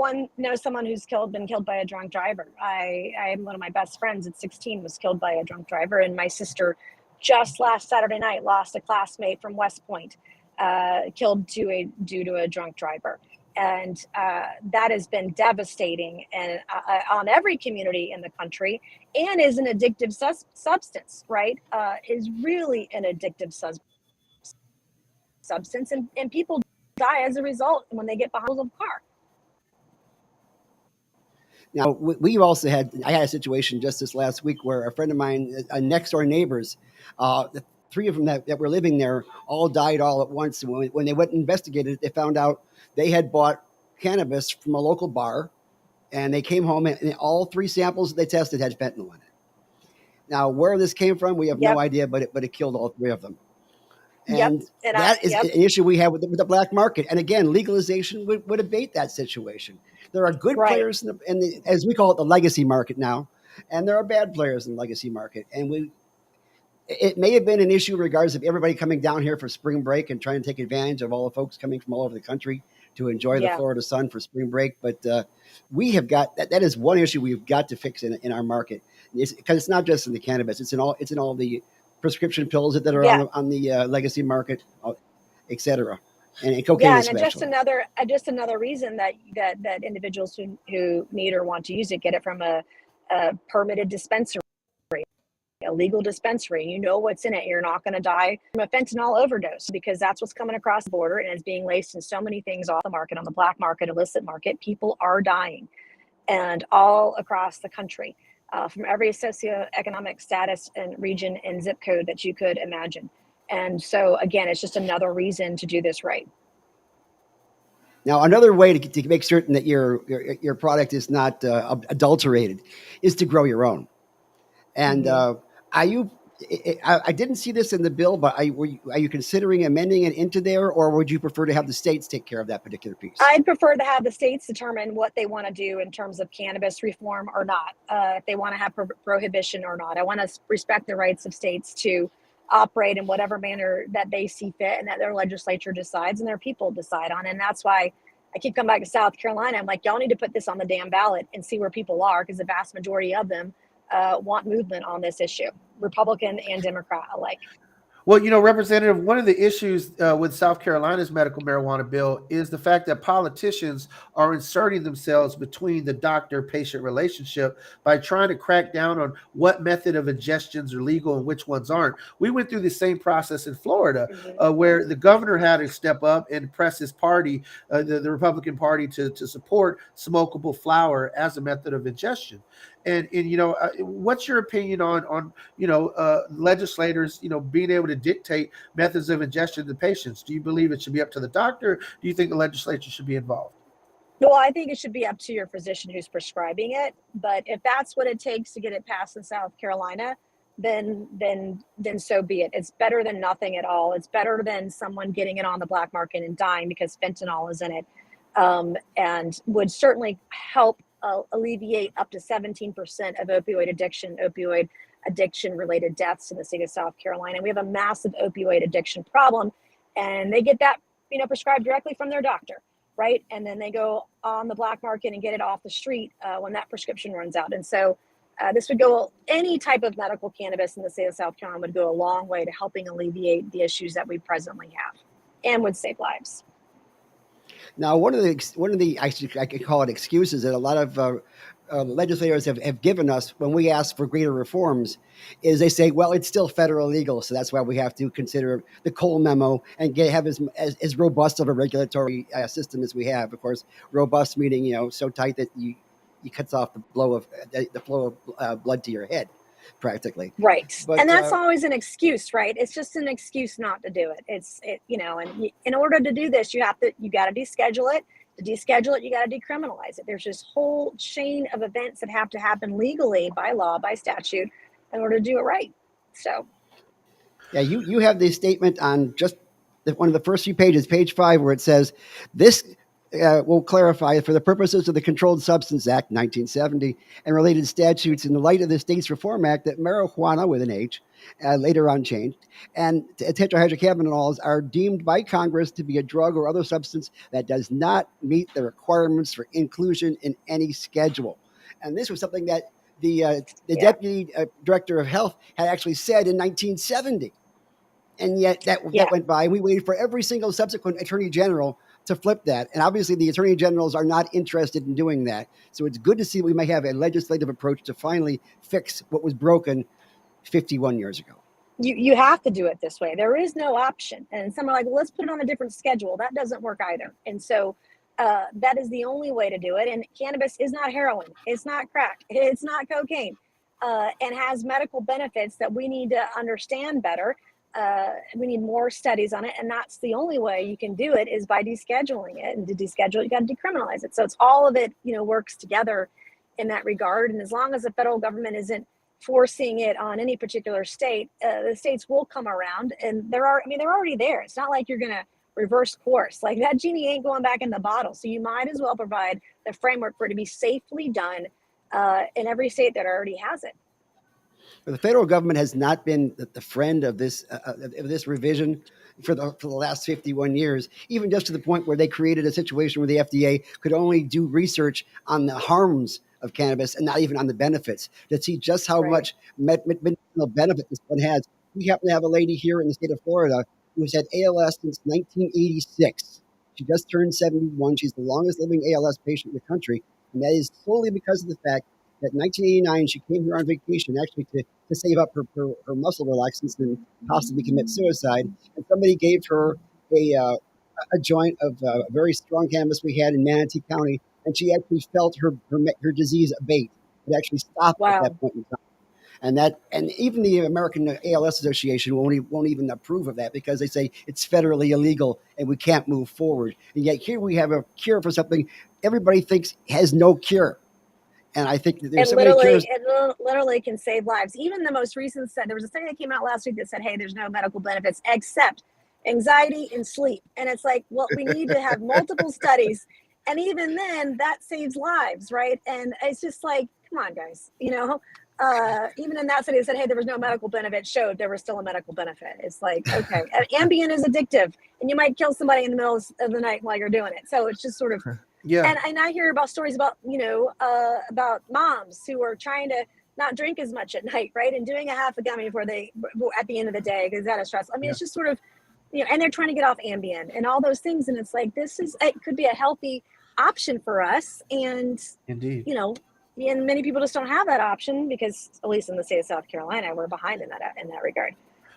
someone who's been killed by a drunk driver. I one of my best friends at 16 was killed by a drunk driver, and my sister just last Saturday night lost a classmate from West Point, killed due to a drunk driver. And that has been devastating and on every community in the country, and is an addictive substance, right? Is really an addictive substance, and people die as a result when they get behind a car. Now, I had a situation just this last week where a friend of mine, next door neighbors, the 3 of them that were living there all died all at once. When they went and investigated it, they found out they had bought cannabis from a local bar, and they came home and all 3 samples that they tested had fentanyl in it. Now, where this came from, we have no idea, but it killed all 3 of them. And that is an issue we have with the black market. And again, legalization would abate that situation. There are good players in the, as we call it, the legacy market now, and there are bad players in the legacy market. And it may have been an issue in regards of everybody coming down here for spring break and trying to take advantage of all the folks coming from all over the country to enjoy the Florida sun for spring break. But we have got that is one issue we've got to fix in our market, because it's not just in the cannabis; it's in all the prescription pills that are on the legacy market, et cetera, and cocaine especially. And just another reason that individuals who need or want to use it get it from a permitted dispensary, a legal dispensary. You know what's in it. You're not going to die from a fentanyl overdose, because that's what's coming across the border and is being laced in so many things off the market, on the black market, illicit market. People are dying. and all across the country, from every socioeconomic status and region and zip code that you could imagine. And so, again, it's just another reason to do this right. Now, another way to make certain that your product is not adulterated is to grow your own. And are you? I didn't see this in the bill, but are you considering amending it into there, or would you prefer to have the states take care of that particular piece? I'd prefer to have the states determine what they want to do in terms of cannabis reform or not, if they want to have prohibition or not. I want to respect the rights of states to operate in whatever manner that they see fit and that their legislature decides and their people decide on. And that's why I keep coming back to South Carolina. I'm like, y'all need to put this on the damn ballot and see where people are, because the vast majority of them want movement on this issue, Republican and Democrat alike. Well, Representative, one of the issues with South Carolina's medical marijuana bill is the fact that politicians are inserting themselves between the doctor-patient relationship by trying to crack down on what method of ingestions are legal and which ones aren't. We went through the same process in Florida, where the governor had to step up and press his party, the Republican Party, to support smokable flower as a method of ingestion. And what's your opinion on legislators being able to dictate methods of ingestion to patients? Do you believe it should be up to the doctor? Do you think the legislature should be involved? Well, I think it should be up to your physician who's prescribing it. But if that's what it takes to get it passed in South Carolina, then so be it. It's better than nothing at all. It's better than someone getting it on the black market and dying because fentanyl is in it, and would certainly help alleviate up to 17% of opioid addiction related deaths in the state of South Carolina. We have a massive opioid addiction problem, and they get that prescribed directly from their doctor, right? And then they go on the black market and get it off the street when that prescription runs out. And so this would go, any type of medical cannabis in the state of South Carolina would go a long way to helping alleviate the issues that we presently have, and would save lives. Now, one of the I could call it excuses that a lot of legislators have given us when we ask for greater reforms is they say, well, it's still federal legal, so that's why we have to consider the Cole memo and have as robust of a regulatory system as we have. Of course, robust meaning so tight that you cuts off the flow of blood to your head, practically. Right. But, and that's always an excuse, right? It's just an excuse not to do it. And in order to do this, you got to deschedule it. To deschedule it, you got to decriminalize it. There's this whole chain of events that have to happen legally by law, by statute, in order to do it right. So. Yeah, you have this statement on just one of the first few pages, page 5, where it says, this will clarify, for the purposes of the Controlled Substance Act, 1970, and related statutes in the light of the States Reform Act, that marijuana, with an H, later on changed, and tetrahydrocannabinols are deemed by Congress to be a drug or other substance that does not meet the requirements for inclusion in any schedule. And this was something that the Deputy Director of Health had actually said in 1970. And yet that went by. We waited for every single subsequent Attorney General to flip that. And obviously the Attorney Generals are not interested in doing that. So it's good to see we might have a legislative approach to finally fix what was broken 51 years ago. You have to do it this way. There is no option. And some are like, well, let's put it on a different schedule. That doesn't work either. And so that is the only way to do it. And cannabis is not heroin. It's not crack. It's not cocaine. And has medical benefits that we need to understand better. We need more studies on it. And that's the only way you can do it, is by descheduling it. And to deschedule it, you got to decriminalize it. So it's all of it, works together in that regard. And as long as the federal government isn't forcing it on any particular state, the states will come around, and they're already there. It's not like you're going to reverse course. Like, that genie ain't going back in the bottle. So you might as well provide the framework for it to be safely done in every state that already has it. But the federal government has not been the friend of this revision for the last 51 years, even just to the point where they created a situation where the FDA could only do research on the harms of cannabis and not even on the benefits, to see just how much medicinal benefit this one has. We happen to have a lady here in the state of Florida who has had ALS since 1986. She just turned 71. She's the longest living ALS patient in the country. And that is solely because of the fact that in 1989, she came here on vacation actually to save up her muscle relaxants and possibly commit suicide. And somebody gave her a joint of very strong cannabis we had in Manatee County and she actually felt her disease abate. It actually stopped at that point in time. And even the American ALS Association won't even approve of that because they say it's federally illegal and we can't move forward. And yet here we have a cure for something everybody thinks has no cure. And I think that there's so many cures. It literally can save lives. Even the most recent there was a study that came out last week that said, hey, there's no medical benefits except anxiety and sleep. And it's like, well, we need to have multiple studies. And even then that saves lives, right? And it's just like, come on, guys, even in that study that said, hey, there was no medical benefit, showed there was still a medical benefit. It's like, okay, Ambien is addictive and you might kill somebody in the middle of the night while you're doing it. So it's just sort of, yeah. And I hear about stories about, about moms who are trying to not drink as much at night, right? And doing a half a gummy at the end of the day because that is stressful. I mean, It's just sort of, and they're trying to get off Ambien and all those things. And it's like, it could be a healthy option for us. And, indeed, and many people just don't have that option because, at least in the state of South Carolina, we're behind in that regard.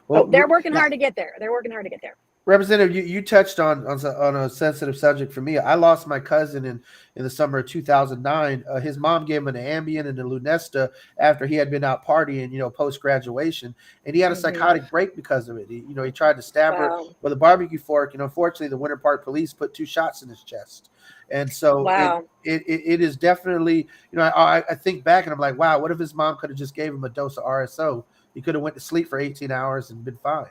Well, they're working hard to get there. Representative, you touched on a sensitive subject for me. I lost my cousin in the summer of 2009. His mom gave him an Ambien and a Lunesta after he had been out partying, post graduation, and he had a psychotic break because of it. He tried to stab her with a barbecue fork, and unfortunately, the Winter Park police put 2 shots in his chest. And so it is definitely, I think back and I'm like, wow, what if his mom could have just gave him a dose of RSO? He could have went to sleep for 18 hours and been fine.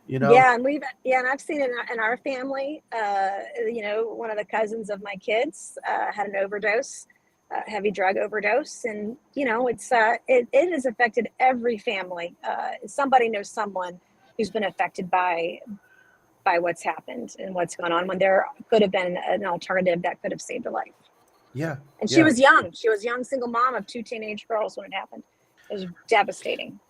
Yeah, and I've seen it in our family. One of the cousins of my kids had an overdose, heavy drug overdose, and it has affected every family. Somebody knows someone who's been affected by what's happened and what's gone on when there could have been an alternative that could have saved a life. Yeah, and she was young. She was a young single mom of 2 teenage girls when it happened. It was devastating.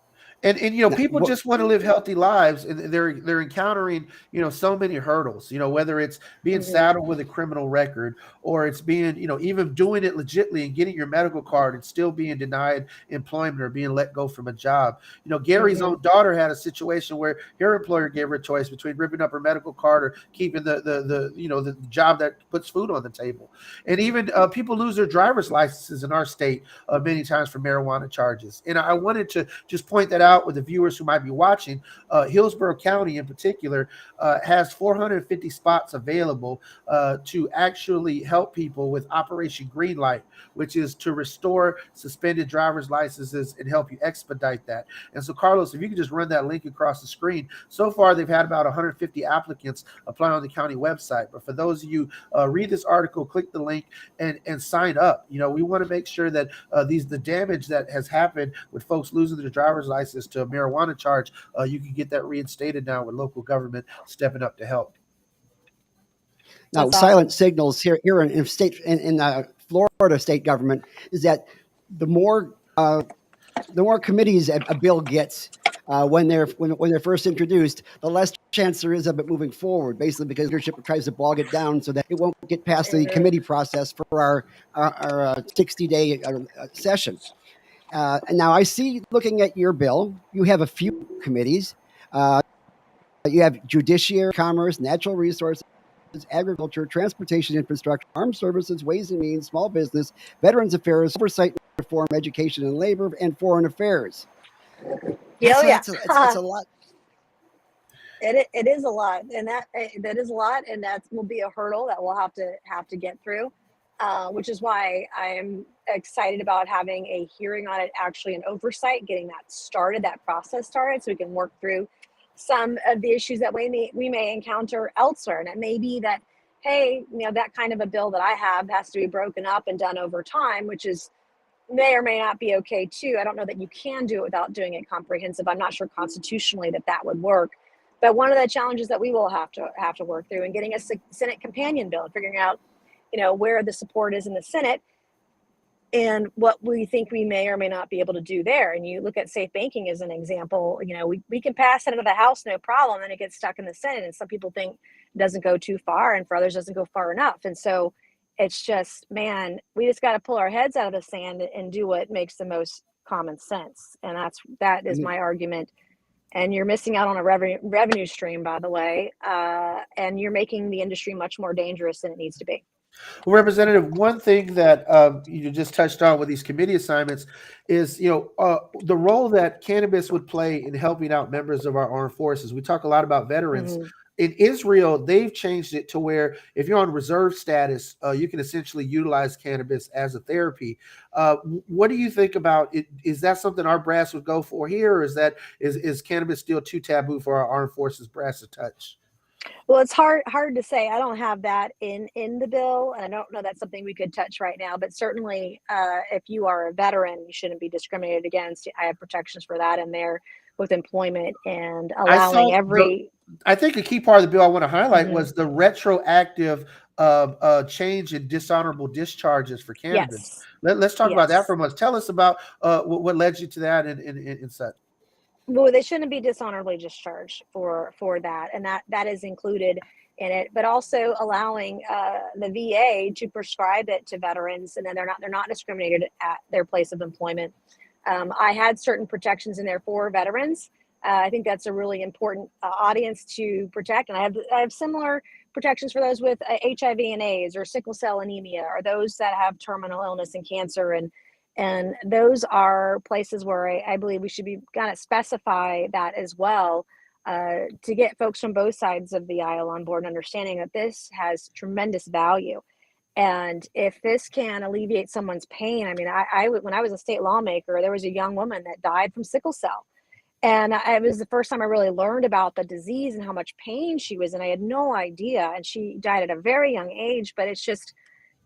And people just want to live healthy lives, and they're encountering so many hurdles. Whether it's being saddled with a criminal record, or it's being even doing it legitly and getting your medical card and still being denied employment or being let go from a job. Gary's own daughter had a situation where her employer gave her a choice between ripping up her medical card or keeping the job that puts food on the table. And even people lose their driver's licenses in our state many times for marijuana charges. And I wanted to just point that out with the viewers who might be watching. Hillsborough County in particular has 450 spots available to actually help people with Operation Greenlight, which is to restore suspended driver's licenses and help you expedite that. And so, Carlos, if you could just run that link across the screen. So far, they've had about 150 applicants apply on the county website. But for those of you, read this article, click the link, and sign up. We want to make sure that the damage that has happened with folks losing their driver's license to a marijuana charge, you can get that reinstated now with local government stepping up to help. Now, silent signals here in Florida state government is that the more committees a bill gets when they're first introduced, the less chance there is of it moving forward. Basically, because leadership tries to bog it down so that it won't get past the committee process for our 60-day session. And now I see, looking at your bill, you have a few committees. You have Judiciary, Commerce, Natural Resources, Agriculture, Transportation Infrastructure, Armed Services, Ways and Means, Small Business, Veterans Affairs, Oversight and Reform, Education and Labor, and Foreign Affairs. It's a lot. It is a lot, and that is a lot, and that will be a hurdle that we'll have to get through. Which is why I'm excited about having a hearing on it, actually an oversight, getting that process started, so we can work through some of the issues that we may encounter elsewhere. And it may be that, hey, that kind of a bill that I have has to be broken up and done over time, which may or may not be okay too. I don't know that you can do it without doing it comprehensive. I'm not sure constitutionally that would work. But one of the challenges that we will have to work through in getting a Senate companion bill and figuring out where the support is in the Senate and what we think we may or may not be able to do there. And you look at safe banking as an example, we can pass it into the House, no problem. Then it gets stuck in the Senate. And some people think it doesn't go too far, and for others doesn't go far enough. And so it's just, man, we just got to pull our heads out of the sand and do what makes the most common sense. And that is my argument. And you're missing out on a revenue stream, by the way, and you're making the industry much more dangerous than it needs to be. Well, Representative, one thing that you just touched on with these committee assignments is, the role that cannabis would play in helping out members of our armed forces. We talk a lot about veterans. Mm-hmm. In Israel, they've changed it to where if you're on reserve status, you can essentially utilize cannabis as a therapy. What do you think about it? Is that something our brass would go for here, or is cannabis still too taboo for our armed forces brass to touch? Well, it's hard to say. I don't have that in the bill, and I don't know that's something we could touch right now. But certainly, if you are a veteran, you shouldn't be discriminated against. I have protections for that in there with employment and I saw allowing every. I think a key part of the bill I want to highlight Mhm. was the retroactive change in dishonorable discharges for cannabis. Yes, Let's talk about that yes. for a moment. Tell us about what led you to that and such. Well, they shouldn't be dishonorably discharged for that, and that is included in it. But also allowing the VA to prescribe it to veterans, and then they're not discriminated at their place of employment. I had certain protections in there for veterans. I think that's a really important audience to protect, and I have similar protections for those with HIV and AIDS or sickle cell anemia, or those that have terminal illness and cancer, and those are places where I believe we should be kind of specify that as well, to get folks from both sides of the aisle on board, understanding that this has tremendous value. And if this can alleviate someone's pain, I mean, when I was a state lawmaker, there was a young woman that died from sickle cell. And it was the first time I really learned about the disease and how much pain she was in. I had no idea. And she died at a very young age, but it's just,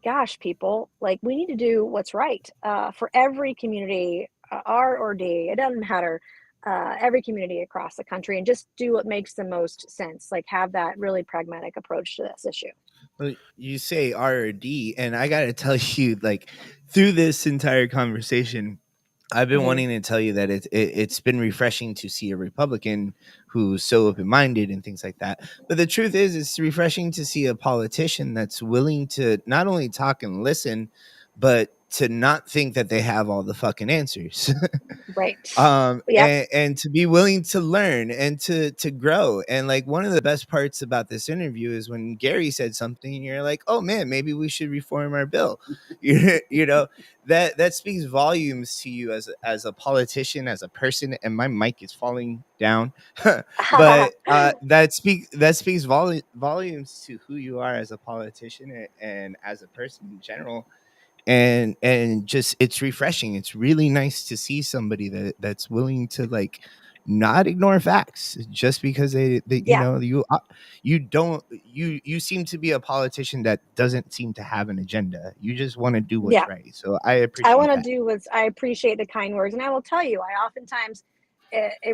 gosh, people, like, we need to do what's right for every community, R or D, it doesn't matter, every community across the country, and just do what makes the most sense. Like, have that really pragmatic approach to this issue. Well, you say R or D, and I got to tell you, like, through this entire conversation, I've been wanting to tell you that it's been refreshing to see a Republican who's so open-minded and things like that. But the truth is, it's refreshing to see a politician that's willing to not only talk and listen, but to not think that they have all the fucking answers. Right. Yep. And to be willing to learn and to grow. And like, one of the best parts about this interview is when Gary said something and you're like, oh man, maybe we should reform our bill. you know, that speaks volumes to you as a politician, as a person. And my mic is falling down. But that speaks volumes to who you are as a politician and as a person in general. And just, it's refreshing. It's really nice to see somebody that's willing to, like, not ignore facts just because they Yeah. you seem to be a politician that doesn't seem to have an agenda. You just want to do what's Yeah. right. So I I appreciate want to that. do what's, I appreciate the kind words. And I will tell you, I oftentimes,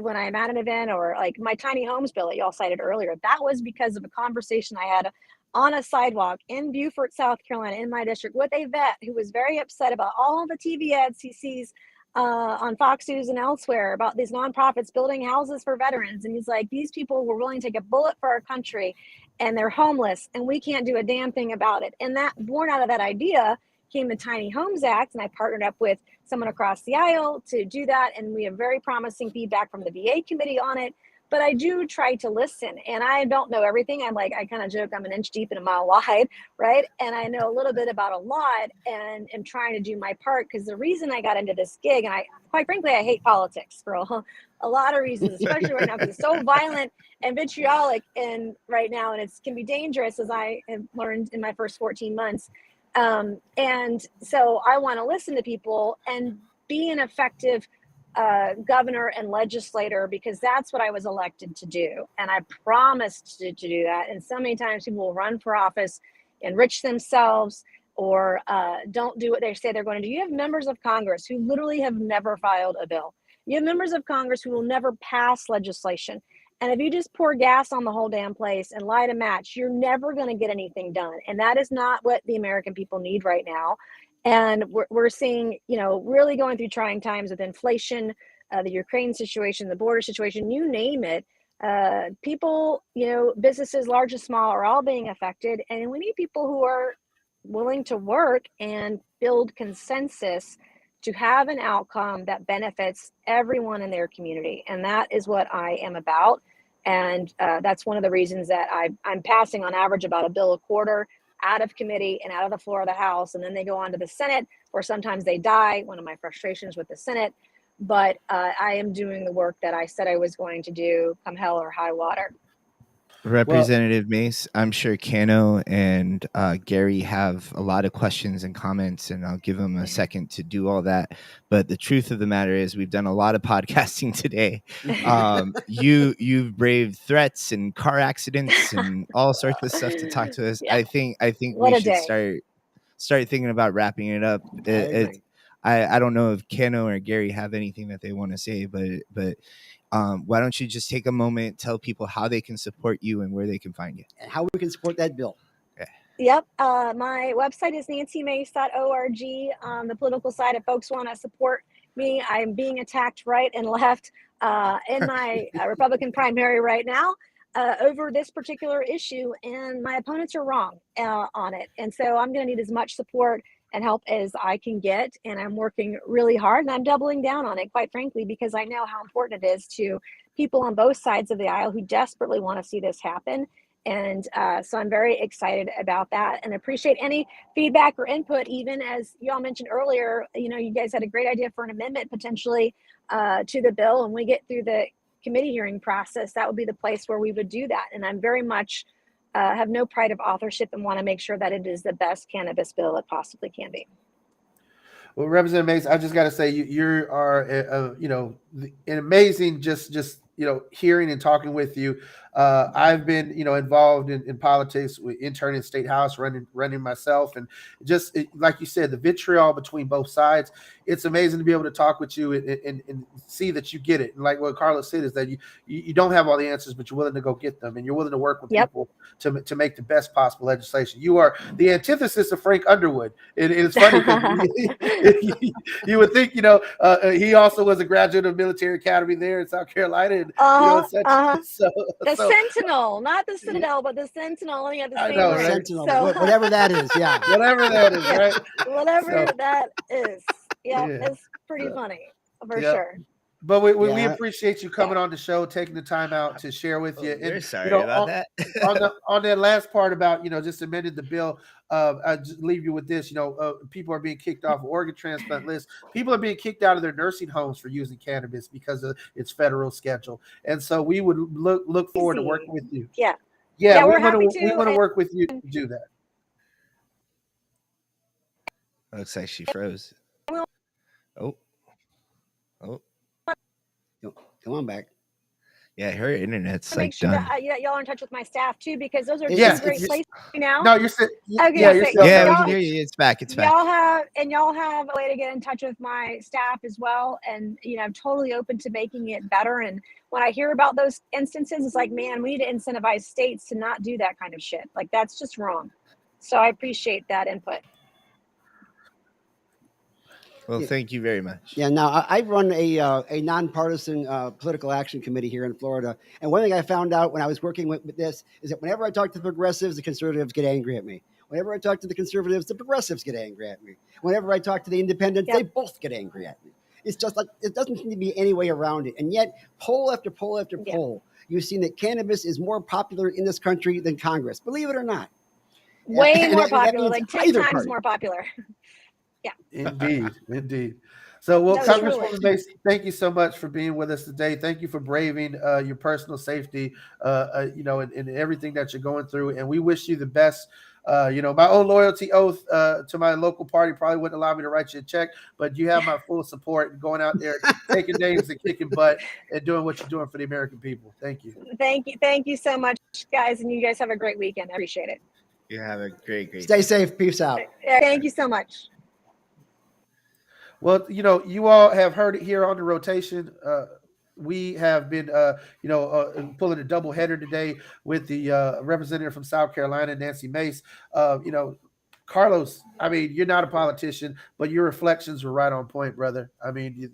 when I'm at an event, or like my tiny homes bill that y'all cited earlier, that was because of a conversation I had on a sidewalk in Beaufort, South Carolina, in my district, with a vet who was very upset about all the TV ads he sees on Fox News and elsewhere about these nonprofits building houses for veterans. And he's like, these people were willing to take a bullet for our country, and they're homeless, and we can't do a damn thing about it. And that, born out of that idea, came the Tiny Homes Act, and I partnered up with someone across the aisle to do that. And we have very promising feedback from the VA committee on it. But I do try to listen, and I don't know everything. I'm like, I kind of joke, I'm an inch deep and a mile wide, right? And I know a little bit about a lot, and am trying to do my part, because the reason I got into this gig, and I, quite frankly, I hate politics for a lot of reasons, especially right now, because it's so violent and vitriolic and right now, and it can be dangerous, as I have learned in my first 14 months. And so I want to listen to people and be an effective governor and legislator, because that's what I was elected to do. And I promised to do that. And so many times people will run for office, enrich themselves, or don't do what they say they're going to do. You have members of Congress who literally have never filed a bill. You have members of Congress who will never pass legislation. And if you just pour gas on the whole damn place and light a match, you're never going to get anything done. And that is not what the American people need right now. And we're seeing, really going through trying times with inflation, the Ukraine situation, the border situation, you name it. People, businesses, large and small, are all being affected. And we need people who are willing to work and build consensus to have an outcome that benefits everyone in their community. And that is what I am about. And that's one of the reasons that I'm passing on average about a bill a quarter. out of committee and out of the floor of the House, and then they go on to the Senate, or sometimes they die. One of my frustrations with the Senate, but I am doing the work that I said I was going to do, come hell or high water. Representative Mace, I'm sure Kano and Gary have a lot of questions and comments, and I'll give them a second to do all that. But the truth of the matter is, we've done a lot of podcasting today. You've braved threats and car accidents and all sorts of stuff to talk to us. Yeah. I think What we a should day. start thinking about wrapping it up. I don't know if Kano or Gary have anything that they want to say, but why don't you just take a moment, tell people how they can support you and where they can find you, and how we can support that bill. Yep. My website is nancymace.org. On the political side, if folks want to support me, I'm being attacked right and left in my Republican primary right now over this particular issue, and my opponents are wrong on it. And so I'm going to need as much support and help as I can get, and I'm working really hard, and I'm doubling down on it, quite frankly, because I know how important it is to people on both sides of the aisle who desperately want to see this happen. And so I'm very excited about that, and appreciate any feedback or input. Even as y'all mentioned earlier, you guys had a great idea for an amendment potentially to the bill. When we get through the committee hearing process, that would be the place where we would do that. And I'm very much have no pride of authorship and want to make sure that it is the best cannabis bill it possibly can be. Well, Representative Mace, I just got to say you are an amazing just hearing and talking with you. I've been involved in politics, intern in state house, running myself, and just like you said, the vitriol between both sides. It's amazing to be able to talk with you and see that you get it. And like what Carlos said is that you don't have all the answers, but you're willing to go get them, and you're willing to work with people to make the best possible legislation. You are the antithesis of Frank Underwood. It's funny because you would think he also was a graduate of military academy there in South Carolina, and the Sentinel, not the Citadel, but the Sentinel. Yeah, the same right? Sentinel, so, whatever that is, whatever that is, right? Whatever that is, it's pretty funny for sure. But we appreciate you coming on the show, taking the time out to share with you. And sorry about that. on that last part about just amended the bill. I just leave you with this. People are being kicked off of organ transplant lists. People are being kicked out of their nursing homes for using cannabis because of its federal schedule. And so we would look forward to working with you. Yeah, we want to work with you to do that. Looks like she froze. Oh. Come on back. Yeah, her internet's like sure done. That, y'all are in touch with my staff too, because those are two great places now. No, you're still. Okay, we can hear you. It's back. Y'all have a way to get in touch with my staff as well, and I'm totally open to making it better. And when I hear about those instances, it's like, man, we need to incentivize states to not do that kind of shit. Like, that's just wrong. So I appreciate that input. Well, thank you very much. Yeah, now I run a nonpartisan political action committee here in Florida. And one thing I found out when I was working with this is that whenever I talk to the progressives, the conservatives get angry at me. Whenever I talk to the conservatives, the progressives get angry at me. Whenever I talk to the independents, they both get angry at me. It's just like, it doesn't seem to be any way around it. And yet, poll after poll after poll, you've seen that cannabis is more popular in this country than Congress. Believe it or not. Way more popular, like 10 times more popular. Yeah. Indeed. So, well, Congresswoman Mace, thank you so much for being with us today. Thank you for braving your personal safety, and everything that you're going through. And we wish you the best. My own loyalty oath to my local party probably wouldn't allow me to write you a check, but you have my full support in going out there, taking names and kicking butt and doing what you're doing for the American people. Thank you. Thank you so much, guys. And you guys have a great weekend. I appreciate it. You have a great Stay safe. Peace out. Thank you so much. Well, you all have heard it here on the rotation. We have been, pulling a double header today with the representative from South Carolina, Nancy Mace. Carlos, I mean, you're not a politician, but your reflections were right on point, brother. I mean,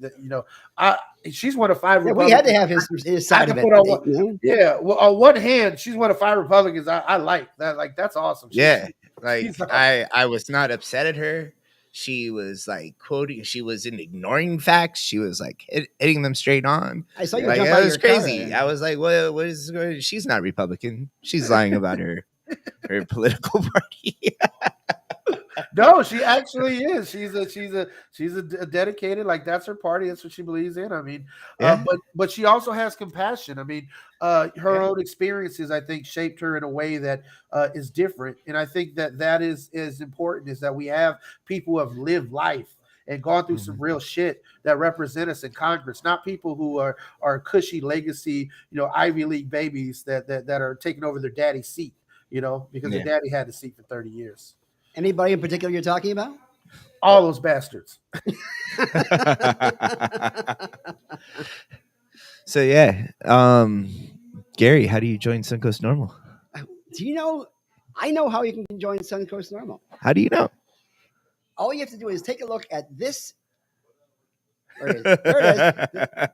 she's one of 5 Republicans. We had to have his side of it. Well, on one hand, she's one of 5 Republicans I like. That, like, that's awesome. I was not upset at her. She was like quoting. She wasn't ignoring facts. She was like hitting them straight on. I saw you. Like, it was crazy. I was like, "What is going?" She's not Republican. She's lying about her her political party. No, she actually is. She's a dedicated, like, that's her party. That's what she believes in. I mean, Yeah. but she also has compassion. I mean, her own experiences, I think, shaped her in a way that is different. And I think that is important, is that we have people who have lived life and gone through some real shit that represent us in Congress, not people who are cushy legacy, Ivy League babies that are taking over their daddy's seat, because their daddy had the seat for 30 years. Anybody in particular you're talking about? All those bastards. So yeah, Gary, how do you join Suncoast Normal? Do you know? I know how you can join Suncoast Normal. How do you know? All you have to do is take a look at this. There it is.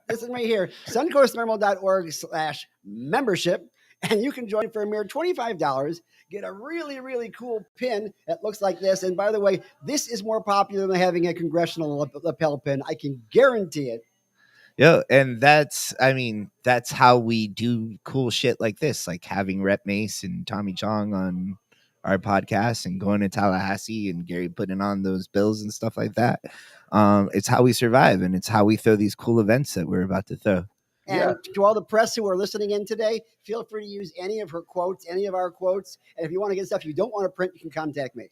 This is right here, suncoastnormal.org/membership. And you can join for a mere $25. Get a really, really cool pin that looks like this. And by the way, this is more popular than having a congressional lapel pin. I can guarantee it. Yeah, and that's how we do cool shit like this, like having Rep Mace and Tommy Chong on our podcast and going to Tallahassee and Gary putting on those bills and stuff like that. It's how we survive, and it's how we throw these cool events that we're about to throw. And to all the press who are listening in today, feel free to use any of her quotes, any of our quotes. And if you want to get stuff you don't want to print, you can contact me.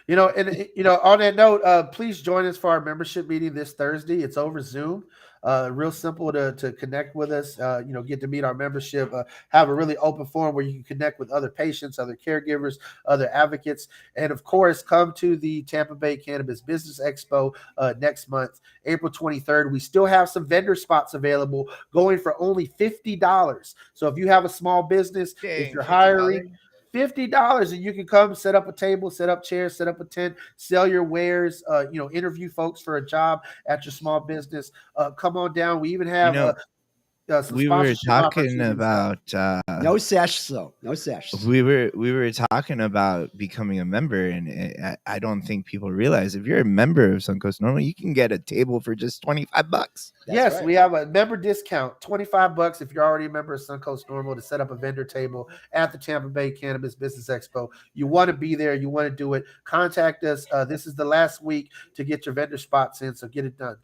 And on that note, please join us for our membership meeting this Thursday. It's over Zoom. Real simple to connect with us. Get to meet our membership. Have a really open forum where you can connect with other patients, other caregivers, other advocates, and of course, come to the Tampa Bay Cannabis Business Expo next month, April 23rd. We still have some vendor spots available, going for only $50. So if you have a small business, if you're hiring, $50, and you can come set up a table, set up chairs, set up a tent, sell your wares, interview folks for a job at your small business. Come on down. We even have some we were talking opportunities. about no sesh, though. No sesh. We were talking about becoming a member, and I don't think people realize if you're a member of Suncoast Normal, you can get a table for just $25. Yes, right. We have a member discount, $25 if you're already a member of Suncoast Normal, to set up a vendor table at the Tampa Bay Cannabis Business Expo. You want to be there, you want to do it, contact us. This is the last week to get your vendor spots in, so get it done.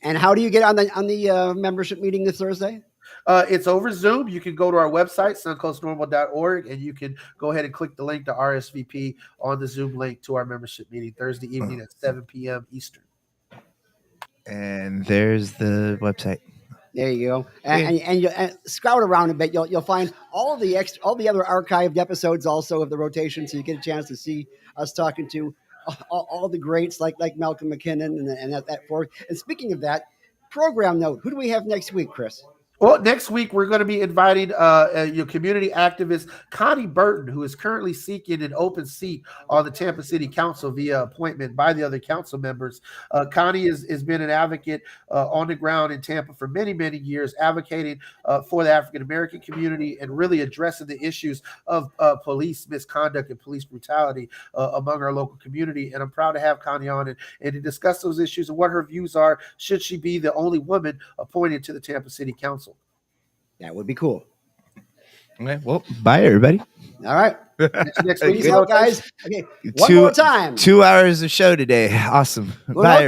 And how do you get on the membership meeting this Thursday? It's over Zoom. You can go to our website, suncoastnormal.org, and you can go ahead and click the link to RSVP on the Zoom link to our membership meeting Thursday evening at 7 p.m. Eastern. And there's the website. There you go. And you scout around a bit. You'll find all the other archived episodes also of the rotation, so you get a chance to see us talking to all the greats like Malcolm McKinnon and that forth. And speaking of that, program note, who do we have next week, Chris? Well, next week we're going to be inviting your community activist Connie Burton, who is currently seeking an open seat on the Tampa City Council via appointment by the other council members. Connie has been an advocate on the ground in Tampa for many, many years, advocating for the African American community and really addressing the issues of police misconduct and police brutality among our local community. And I'm proud to have Connie on and to discuss those issues and what her views are, should she be the only woman appointed to the Tampa City Council. That would be cool. Okay, well, bye, everybody. All right. Next week, guys. Okay, one more time. 2 hours of show today. Awesome. Bye, everybody.